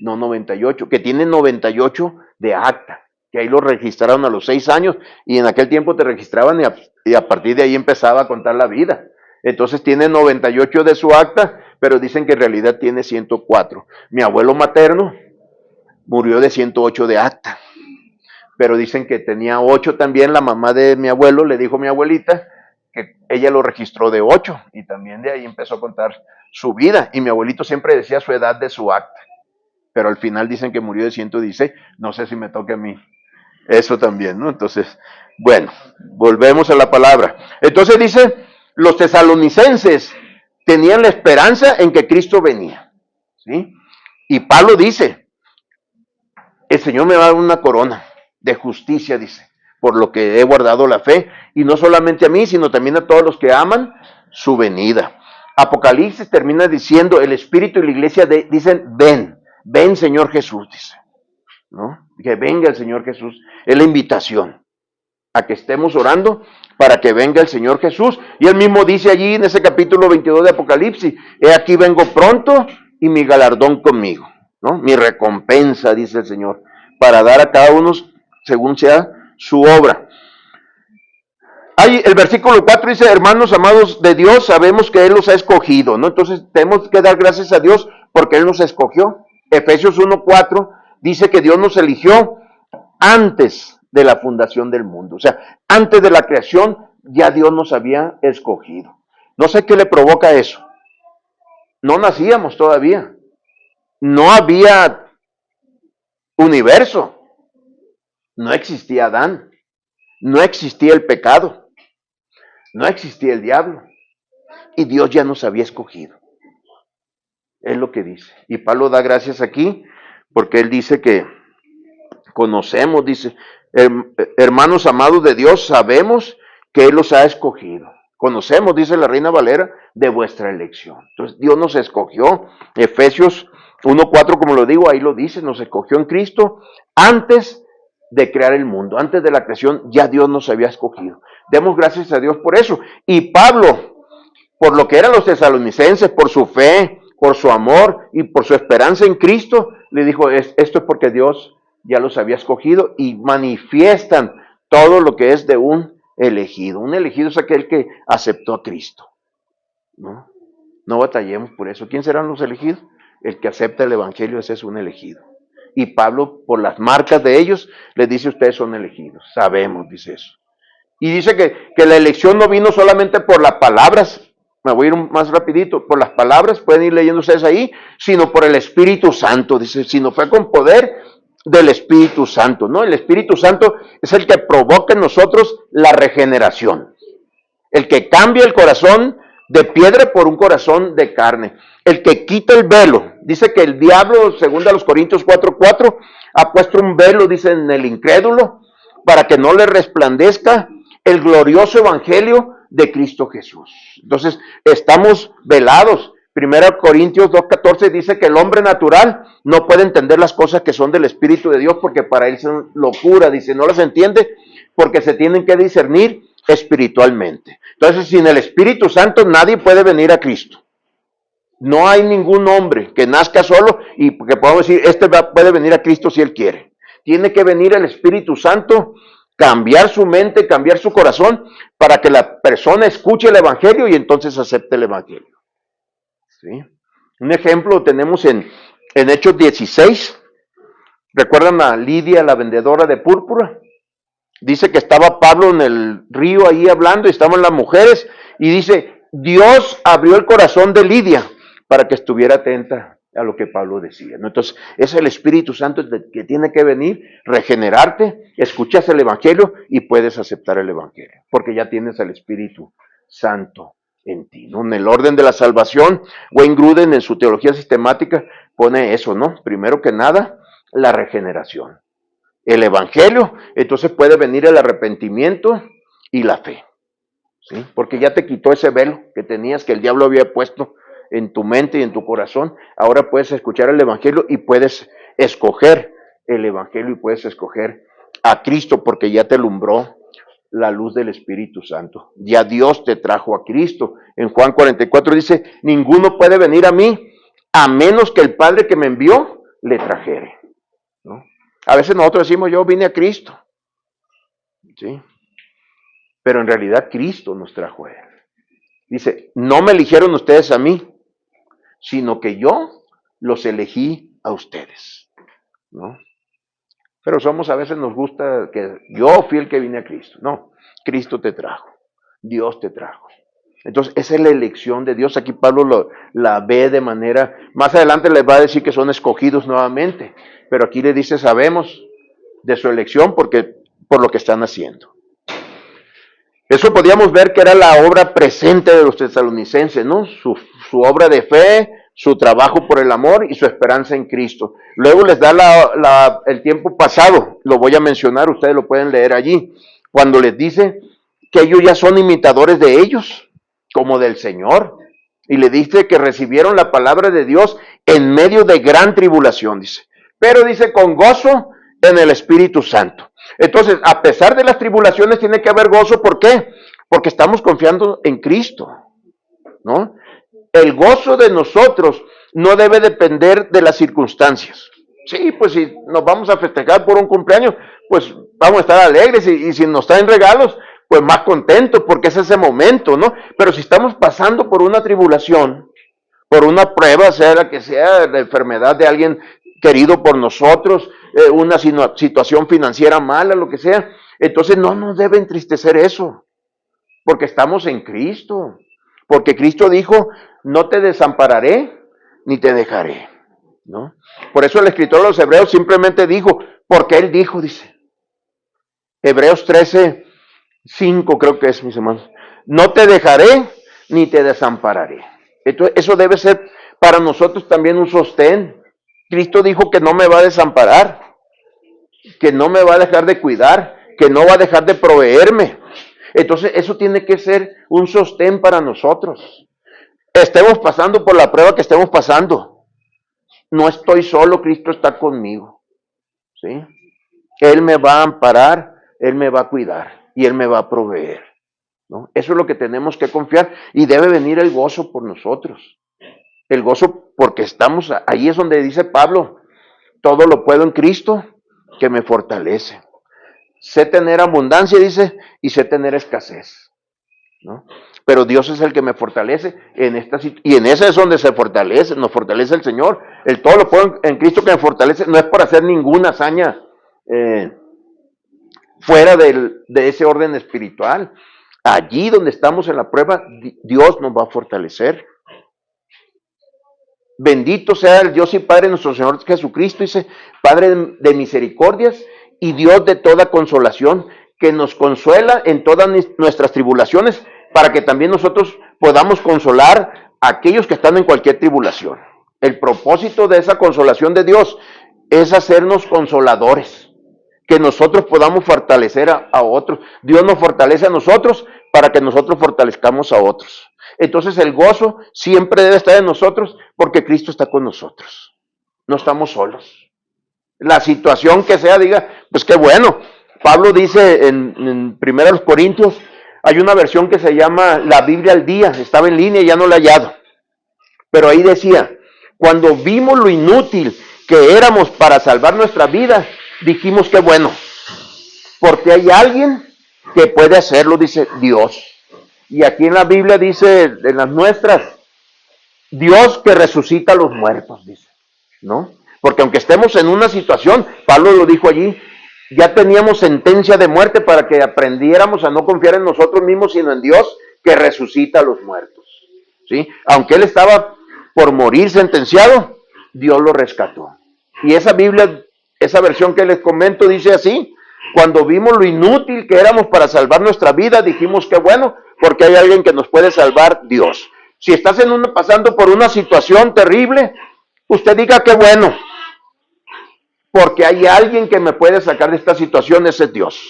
no 98, que tiene 98 de acta, que ahí lo registraron a los 6 años y en aquel tiempo te registraban y a partir de ahí empezaba a contar la vida. Entonces tiene 98 de su acta, pero dicen que en realidad tiene 104. Mi abuelo materno murió de 108 de acta, pero dicen que tenía 8 también. La mamá de mi abuelo le dijo a mi abuelita que ella lo registró de 8 y también de ahí empezó a contar su vida. Y mi abuelito siempre decía su edad de su acta, pero al final dicen que murió de 116. No sé si me toca a mí eso también, ¿no? Entonces, bueno, volvemos a la palabra. Entonces dice, los tesalonicenses tenían la esperanza en que Cristo venía, ¿sí? Y Pablo dice, el Señor me va a dar una corona de justicia, dice, por lo que he guardado la fe, y no solamente a mí, sino también a todos los que aman su venida. Apocalipsis termina diciendo, el Espíritu y la iglesia dicen, ven Señor Jesús, dice, ¿no? Que venga el Señor Jesús, es la invitación a que estemos orando para que venga el Señor Jesús. Y él mismo dice allí en ese capítulo 22 de Apocalipsis, he aquí vengo pronto y mi galardón conmigo, ¿no? Mi recompensa, dice el Señor, para dar a cada uno según sea su obra. Ahí el versículo 4 dice, hermanos amados de Dios, sabemos que Él los ha escogido, ¿no? Entonces tenemos que dar gracias a Dios porque Él nos escogió. Efesios 1:4 dice que Dios nos eligió antes de la fundación del mundo. O sea, antes de la creación ya Dios nos había escogido. No sé qué le provoca eso. No nacíamos todavía. No había universo. No existía Adán. No existía el pecado. No existía el diablo. Y Dios ya nos había escogido. Es lo que dice. Y Pablo da gracias aquí porque él dice que conocemos, dice, hermanos amados de Dios, sabemos que Él los ha escogido. Conocemos, dice la Reina Valera, de vuestra elección. Entonces Dios nos escogió. Efesios 1:4, como lo digo, ahí lo dice, nos escogió en Cristo antes de crear el mundo. Antes de la creación ya Dios nos había escogido. Demos gracias a Dios por eso. Y Pablo, por lo que eran los tesalonicenses, por su fe, por su amor y por su esperanza en Cristo, le dijo, esto es porque Dios ya los había escogido, y manifiestan todo lo que es de un elegido. Un elegido es aquel que aceptó a Cristo, ¿no? No batallemos por eso. ¿Quién serán los elegidos? El que acepta el evangelio, ese es un elegido. Y Pablo, por las marcas de ellos, les dice, ustedes son elegidos. Sabemos, dice eso. Y dice que la elección no vino solamente por las palabras. Me voy a ir más rapidito. Por las palabras, pueden ir leyendo ustedes ahí, sino por el Espíritu Santo. Dice, sino fue con poder del Espíritu Santo, ¿no? El Espíritu Santo es el que provoca en nosotros la regeneración, el que cambia el corazón de piedra por un corazón de carne, el que quita el velo. Dice que el diablo, según a los Corintios 4:4, ha puesto un velo, dice, en el incrédulo, para que no le resplandezca el glorioso evangelio de Cristo Jesús. Entonces, estamos velados. 1 Corintios 2:14 dice que el hombre natural no puede entender las cosas que son del Espíritu de Dios porque para él son locura. Dice, no las entiende porque se tienen que discernir espiritualmente. Entonces, sin el Espíritu Santo nadie puede venir a Cristo. No hay ningún hombre que nazca solo y que podamos decir, puede venir a Cristo si él quiere. Tiene que venir el Espíritu Santo, cambiar su mente, cambiar su corazón para que la persona escuche el Evangelio y entonces acepte el Evangelio. ¿Sí? Un ejemplo tenemos en Hechos 16. ¿Recuerdan a Lidia, la vendedora de púrpura? Dice que estaba Pablo en el río ahí hablando y estaban las mujeres y dice, Dios abrió el corazón de Lidia para que estuviera atenta a lo que Pablo decía, ¿no? Entonces, es el Espíritu Santo que tiene que venir, regenerarte, escuchas el Evangelio y puedes aceptar el Evangelio, porque ya tienes el Espíritu Santo en ti, ¿no? En el orden de la salvación, Wayne Grudem en su teología sistemática pone eso, ¿no? Primero que nada, la regeneración. el Evangelio, entonces puede venir el arrepentimiento y la fe, ¿sí? Porque ya te quitó ese velo que tenías, que el diablo había puesto en tu mente y en tu corazón. Ahora puedes escuchar el Evangelio y puedes escoger el Evangelio y puedes escoger a Cristo, porque ya te alumbró la luz del Espíritu Santo. Ya Dios te trajo a Cristo. En Juan 44 dice, ninguno puede venir a mí a menos que el Padre que me envió le trajere, ¿no? A veces nosotros decimos, yo vine a Cristo, ¿sí? Pero en realidad Cristo nos trajo a Él. Dice, no me eligieron ustedes a mí, sino que yo los elegí a ustedes, ¿no? Pero a veces nos gusta que yo fui el que vine a Cristo. No, Cristo te trajo, Dios te trajo. Entonces, esa es la elección de Dios. Aquí Pablo la ve de manera, más adelante les va a decir que son escogidos nuevamente, pero aquí le dice, sabemos de su elección por lo que están haciendo. Eso podíamos ver que era la obra presente de los tesalonicenses, ¿no? Su obra de fe, su trabajo por el amor y su esperanza en Cristo. Luego les da el tiempo pasado, lo voy a mencionar, ustedes lo pueden leer allí, cuando les dice que ellos ya son imitadores de ellos, como del Señor, y le dice que recibieron la palabra de Dios en medio de gran tribulación, dice, pero dice con gozo en el Espíritu Santo. Entonces, a pesar de las tribulaciones tiene que haber gozo, ¿por qué? Porque estamos confiando en Cristo, ¿no? El gozo de nosotros no debe depender de las circunstancias. Sí, pues si nos vamos a festejar por un cumpleaños, pues vamos a estar alegres y si nos traen regalos, pues más contentos porque es ese momento, ¿no? Pero si estamos pasando por una tribulación, por una prueba, sea la que sea, la enfermedad de alguien querido por nosotros, una situación financiera mala, lo que sea, entonces no nos debe entristecer eso, porque estamos en Cristo, porque Cristo dijo, no te desampararé ni te dejaré, ¿no? Por eso el escritor de los Hebreos simplemente dijo, porque Él dijo, dice, Hebreos 13:5 creo que es, mis hermanos, no te dejaré ni te desampararé. Entonces, eso debe ser para nosotros también un sostén. Cristo dijo que no me va a desamparar, que no me va a dejar de cuidar, que no va a dejar de proveerme. Entonces, eso tiene que ser un sostén para nosotros. Estemos pasando por la prueba que estemos pasando. No estoy solo, Cristo está conmigo, ¿sí? Él me va a amparar, Él me va a cuidar y Él me va a proveer, ¿no? Eso es lo que tenemos que confiar y debe venir el gozo por nosotros. El gozo porque estamos, ahí es donde dice Pablo, todo lo puedo en Cristo que me fortalece. Sé tener abundancia, dice, y sé tener escasez, ¿no? Pero Dios es el que me fortalece en esta y en esa es donde se fortalece, nos fortalece el Señor. El todo lo puedo en Cristo que me fortalece, no es por hacer ninguna hazaña fuera de ese orden espiritual. Allí donde estamos en la prueba, Dios nos va a fortalecer. Bendito sea el Dios y Padre nuestro Señor Jesucristo, dice, Padre de misericordias y Dios de toda consolación, que nos consuela en todas nuestras tribulaciones, para que también nosotros podamos consolar a aquellos que están en cualquier tribulación. El propósito de esa consolación de Dios es hacernos consoladores, que nosotros podamos fortalecer a otros. Dios nos fortalece a nosotros para que nosotros fortalezcamos a otros. Entonces el gozo siempre debe estar en nosotros porque Cristo está con nosotros. No estamos solos. La situación que sea, diga, pues qué bueno. Pablo dice en 1 Corintios, hay una versión que se llama la Biblia al día, estaba en línea y ya no la he hallado. Pero ahí decía, cuando vimos lo inútil que éramos para salvar nuestra vida, dijimos que bueno, porque hay alguien que puede hacerlo, dice Dios. Y aquí en la Biblia dice, en las nuestras, Dios que resucita a los muertos, dice, ¿no? Porque aunque estemos en una situación, Pablo lo dijo allí, ya teníamos sentencia de muerte para que aprendiéramos a no confiar en nosotros mismos, sino en Dios que resucita a los muertos, ¿sí? Aunque él estaba por morir sentenciado, Dios lo rescató. Y esa Biblia, esa versión que les comento dice así, cuando vimos lo inútil que éramos para salvar nuestra vida, dijimos que bueno, porque hay alguien que nos puede salvar, Dios. Si estás pasando por una situación terrible, usted diga que bueno, porque hay alguien que me puede sacar de esta situación, ese es Dios,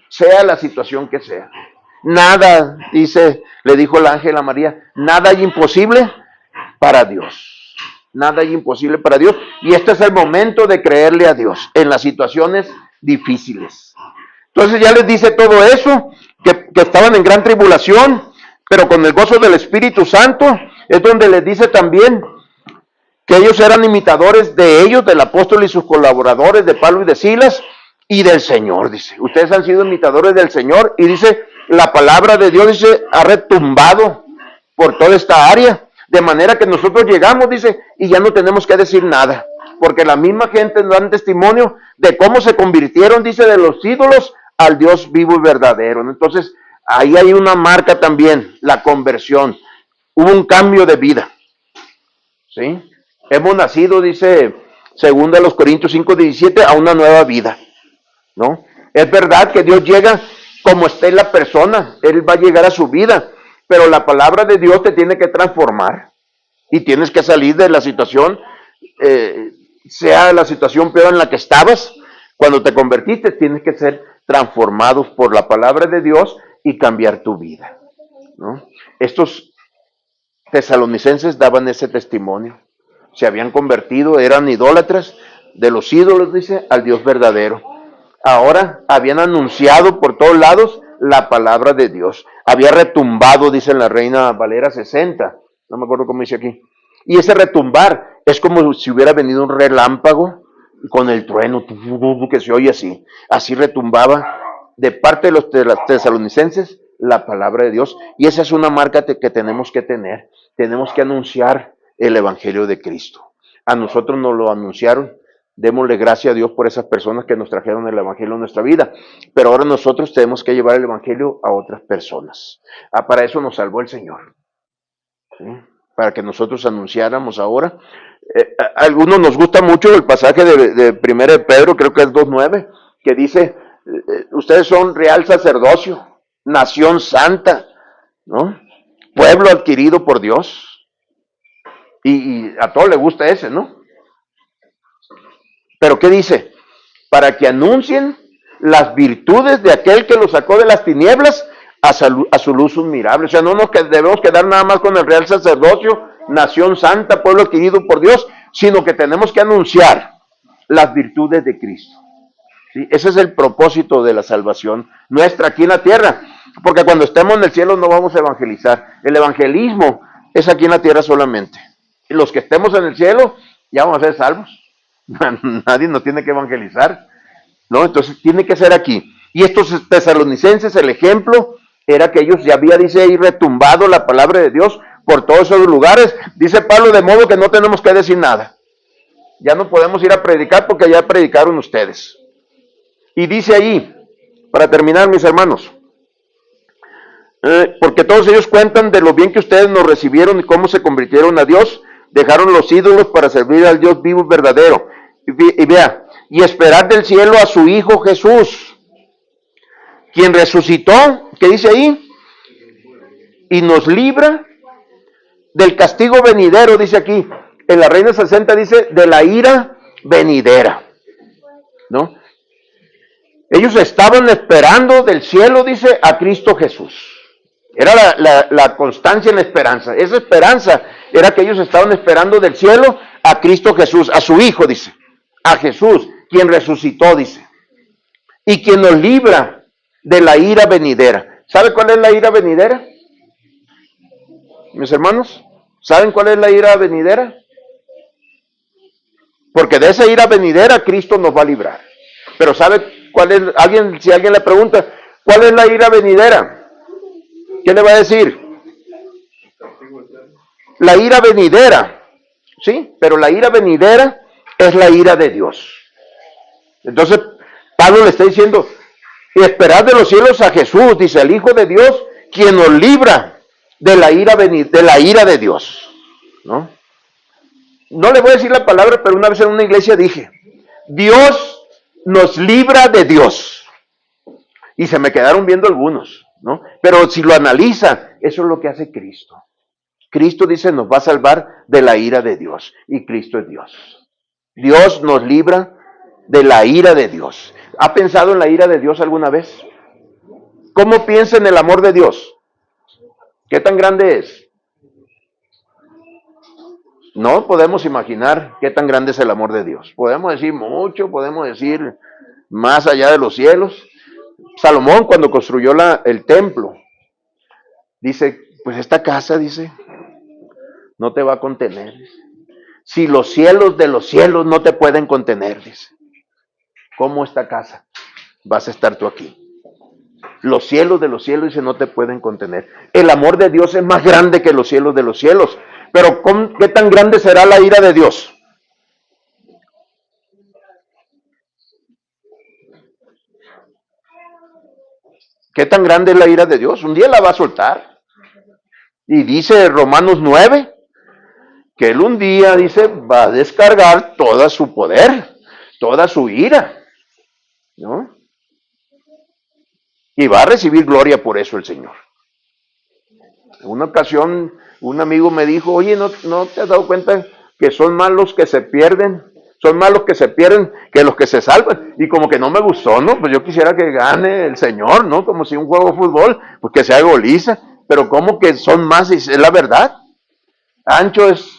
sea la situación que sea. Nada, le dijo el ángel a María, nada hay imposible para Dios. Nada hay imposible para Dios. Y este es el momento de creerle a Dios en las situaciones difíciles. Entonces ya les dice todo eso, que estaban en gran tribulación, pero con el gozo del Espíritu Santo, es donde les dice también que ellos eran imitadores de ellos, del apóstol y sus colaboradores, de Pablo y de Silas, y del Señor, dice. Ustedes han sido imitadores del Señor, y dice, la palabra de Dios, dice, ha retumbado por toda esta área, de manera que nosotros llegamos, dice, y ya no tenemos que decir nada, porque la misma gente nos dan testimonio de cómo se convirtieron, dice, de los ídolos al Dios vivo y verdadero. Entonces, ahí hay una marca también, la conversión. Hubo un cambio de vida, ¿sí? Hemos nacido, dice, según a los Corintios 5:17, a una nueva vida, ¿no? Es verdad que Dios llega como esté la persona, Él va a llegar a su vida, pero la palabra de Dios te tiene que transformar y tienes que salir de la situación, sea la situación peor en la que estabas. Cuando te convertiste, tienes que ser transformados por la palabra de Dios y cambiar tu vida, ¿no? Estos tesalonicenses daban ese testimonio. Se habían convertido, eran idólatras, de los ídolos, dice, al Dios verdadero. Ahora habían anunciado por todos lados la palabra de Dios. Había retumbado, dice la Reina Valera 60, no me acuerdo cómo dice aquí. Y ese retumbar es como si hubiera venido un relámpago con el trueno que se oye así. Así retumbaba de parte de los tesalonicenses la palabra de Dios. Y esa es una marca que tenemos que tener. Tenemos que anunciar el Evangelio de Cristo. A nosotros nos lo anunciaron. Démosle gracias a Dios por esas personas que nos trajeron el Evangelio a nuestra vida. Pero ahora nosotros tenemos que llevar el Evangelio a otras personas. Para eso nos salvó el Señor, ¿sí? Para que nosotros anunciáramos ahora. A algunos nos gusta mucho el pasaje de 1 de Pedro, creo que es 2:9, que dice, ustedes son real sacerdocio, nación santa, ¿no? Pueblo adquirido por Dios. Y a todos les gusta ese, ¿no? Pero ¿qué dice? Para que anuncien las virtudes de aquel que los sacó de las tinieblas a su luz admirable. O sea, no nos debemos quedar nada más con el real sacerdocio, nación santa, pueblo adquirido por Dios, sino que tenemos que anunciar las virtudes de Cristo, ¿sí? Ese es el propósito de la salvación nuestra aquí en la tierra, porque cuando estemos en el cielo no vamos a evangelizar. El evangelismo es aquí en la tierra solamente. Y los que estemos en el cielo ya vamos a ser salvos. Nadie nos tiene que evangelizar, ¿no? Entonces tiene que ser aquí. Y estos tesalonicenses, el ejemplo era que ellos ya había, dice ahí, retumbado la palabra de Dios por todos esos lugares. Dice Pablo, de modo que no tenemos que decir nada. Ya no podemos ir a predicar porque ya predicaron ustedes. Y dice ahí, para terminar, mis hermanos, porque todos ellos cuentan de lo bien que ustedes nos recibieron y cómo se convirtieron a Dios, dejaron los ídolos para servir al Dios vivo y verdadero. Y vea, y esperar del cielo a su Hijo Jesús, quien resucitó, ¿qué dice ahí? Y nos libra del castigo venidero, dice aquí. En la Reina 60 dice, de la ira venidera, ¿no? Ellos estaban esperando del cielo, dice, a Cristo Jesús. Era la constancia en la esperanza. Esa esperanza era que ellos estaban esperando del cielo a Cristo Jesús, a su Hijo, dice. A Jesús, quien resucitó, dice. Y quien nos libra de la ira venidera. ¿Sabe cuál es la ira venidera? Mis hermanos, ¿saben cuál es la ira venidera? Porque de esa ira venidera Cristo nos va a librar. Pero ¿sabe cuál es? Si alguien le pregunta, ¿cuál es la ira venidera? ¿Qué le va a decir? La ira venidera, ¿sí? Pero la ira venidera es la ira de Dios. Entonces, Pablo le está diciendo, y esperad de los cielos a Jesús, dice el Hijo de Dios, quien nos libra de la ira de Dios, ¿no? No le voy a decir la palabra, pero una vez en una iglesia dije, Dios nos libra de Dios. Y se me quedaron viendo algunos, ¿no? Pero si lo analiza, eso es lo que hace Cristo. Cristo dice, nos va a salvar de la ira de Dios. Y Cristo es Dios. Dios nos libra de la ira de Dios. ¿Ha pensado en la ira de Dios alguna vez? ¿Cómo piensa en el amor de Dios? ¿Qué tan grande es? No podemos imaginar qué tan grande es el amor de Dios. Podemos decir mucho, podemos decir más allá de los cielos. Salomón, cuando construyó el templo, dice, pues esta casa, dice, no te va a contener. Si los cielos de los cielos no te pueden contener, dice, ¿cómo esta casa vas a estar tú aquí? Los cielos de los cielos, dice, no te pueden contener. El amor de Dios es más grande que los cielos de los cielos. Pero ¿qué tan grande será la ira de Dios? ¿Qué tan grande es la ira de Dios? Un día la va a soltar. Y dice Romanos 9, que Él un día, dice, va a descargar todo su poder, toda su ira, ¿no? Y va a recibir gloria por eso el Señor. En una ocasión, un amigo me dijo, oye, ¿no te has dado cuenta que son más los que se pierden? Son más los que se pierden que los que se salvan. Y como que no me gustó, ¿no? Pues yo quisiera que gane el Señor, ¿no? Como si un juego de fútbol, pues que sea goliza. Pero como que son más, es la verdad. Ancho es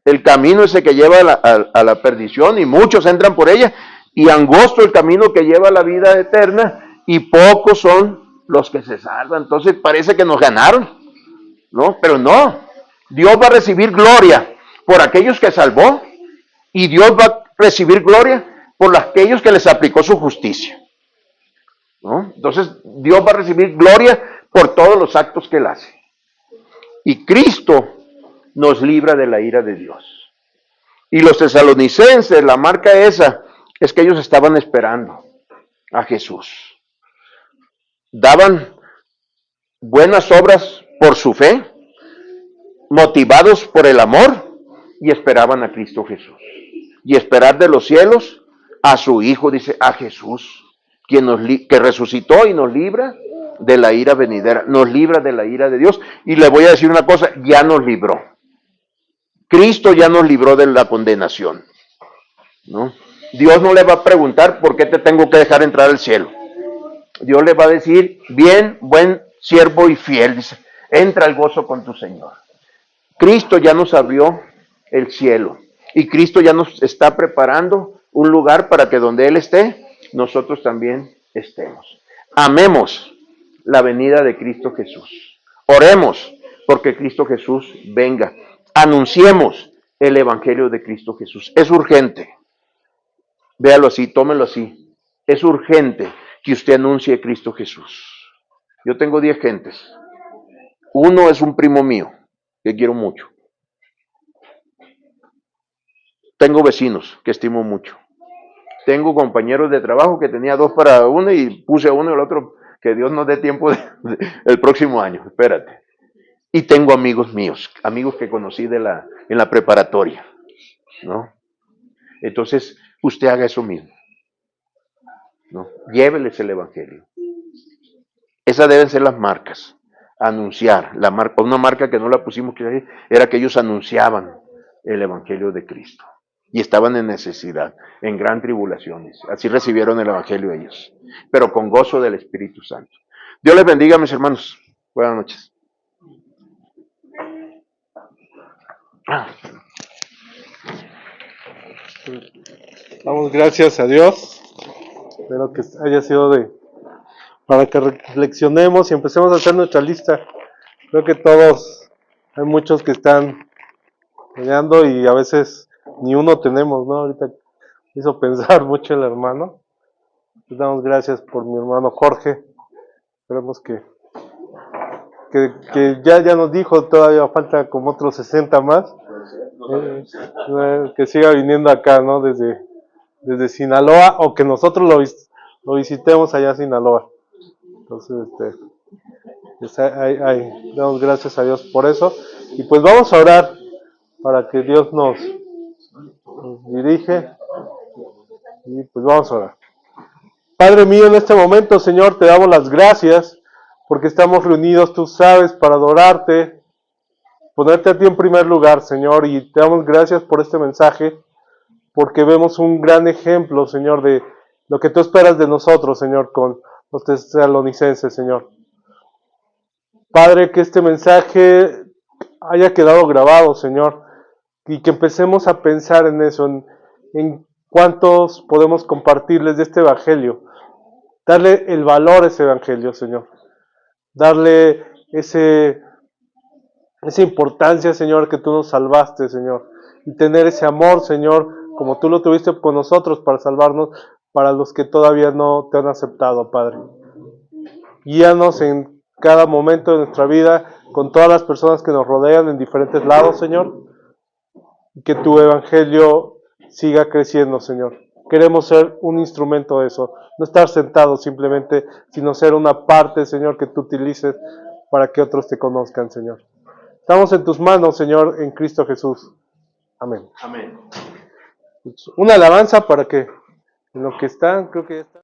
el camino ese que lleva a la perdición y muchos entran por ella. Y angosto el camino que lleva a la vida eterna y pocos son los que se salvan. Entonces parece que nos ganaron, ¿no? Pero no. Dios va a recibir gloria por aquellos que salvó y Dios va a recibir gloria por aquellos que les aplicó su justicia, ¿no? Entonces Dios va a recibir gloria por todos los actos que Él hace. Y Cristo nos libra de la ira de Dios. Y los tesalonicenses, la marca esa, es que ellos estaban esperando a Jesús. Daban buenas obras por su fe, motivados por el amor, y esperaban a Cristo Jesús. Y esperar de los cielos a su Hijo, dice, a Jesús, que resucitó y nos libra de la ira venidera, nos libra de la ira de Dios. Y le voy a decir una cosa, ya nos libró. Cristo ya nos libró de la condenación, ¿no? Dios no le va a preguntar por qué te tengo que dejar entrar al cielo. Dios le va a decir, bien, buen siervo y fiel, dice, entra al gozo con tu Señor. Cristo ya nos abrió el cielo y Cristo ya nos está preparando un lugar para que donde Él esté, nosotros también estemos. Amemos la venida de Cristo Jesús. Oremos porque Cristo Jesús venga. Anunciemos el Evangelio de Cristo Jesús. Es urgente. Véalo así, tómelo así. Es urgente que usted anuncie Cristo Jesús. Yo tengo 10 gentes. Uno es un primo mío, que quiero mucho. Tengo vecinos que estimo mucho. Tengo compañeros de trabajo que tenía 2 para uno y puse a uno y al otro, que Dios nos dé tiempo el próximo año. Espérate. Y tengo amigos míos, amigos que conocí en la preparatoria, ¿no? Entonces, usted haga eso mismo, ¿no? Lléveles el Evangelio. Esas deben ser las marcas. Anunciar. Una marca que no la pusimos, que era que ellos anunciaban el Evangelio de Cristo. Y estaban en necesidad, en gran tribulaciones. Así recibieron el Evangelio ellos. Pero con gozo del Espíritu Santo. Dios les bendiga, mis hermanos. Buenas noches. Damos gracias a Dios. Espero que haya sido para que reflexionemos y empecemos a hacer nuestra lista. Creo que todos, hay muchos que están peleando y a veces ni uno tenemos, ¿no? Ahorita hizo pensar mucho el hermano. Les damos gracias por mi hermano Jorge. Esperemos que ya nos dijo, todavía falta como otros 60 más. Que siga viniendo acá, ¿no? Desde Sinaloa, o que nosotros lo visitemos allá en Sinaloa. Entonces, damos gracias a Dios por eso. Y pues vamos a orar para que Dios nos dirige. Y pues vamos a orar. Padre mío, en este momento, Señor, te damos las gracias porque estamos reunidos, tú sabes, para adorarte, ponerte a ti en primer lugar, Señor, y te damos gracias por este mensaje, porque vemos un gran ejemplo, Señor, de lo que tú esperas de nosotros, Señor, con los tesalonicenses, Señor. Padre, que este mensaje haya quedado grabado, Señor, y que empecemos a pensar en eso, en cuántos podemos compartirles de este evangelio, darle el valor a ese evangelio, Señor, darle esa importancia, Señor, que tú nos salvaste, Señor, y tener ese amor, Señor, como tú lo tuviste con nosotros para salvarnos, para los que todavía no te han aceptado, Padre. Guíanos en cada momento de nuestra vida, con todas las personas que nos rodean en diferentes lados, Señor, y que tu evangelio siga creciendo, Señor. Queremos ser un instrumento de eso, no estar sentados simplemente, sino ser una parte, Señor, que tú utilices para que otros te conozcan, Señor. Estamos en tus manos, Señor, en Cristo Jesús. Amén. Amén. Una alabanza para que en lo que están, creo que ya está.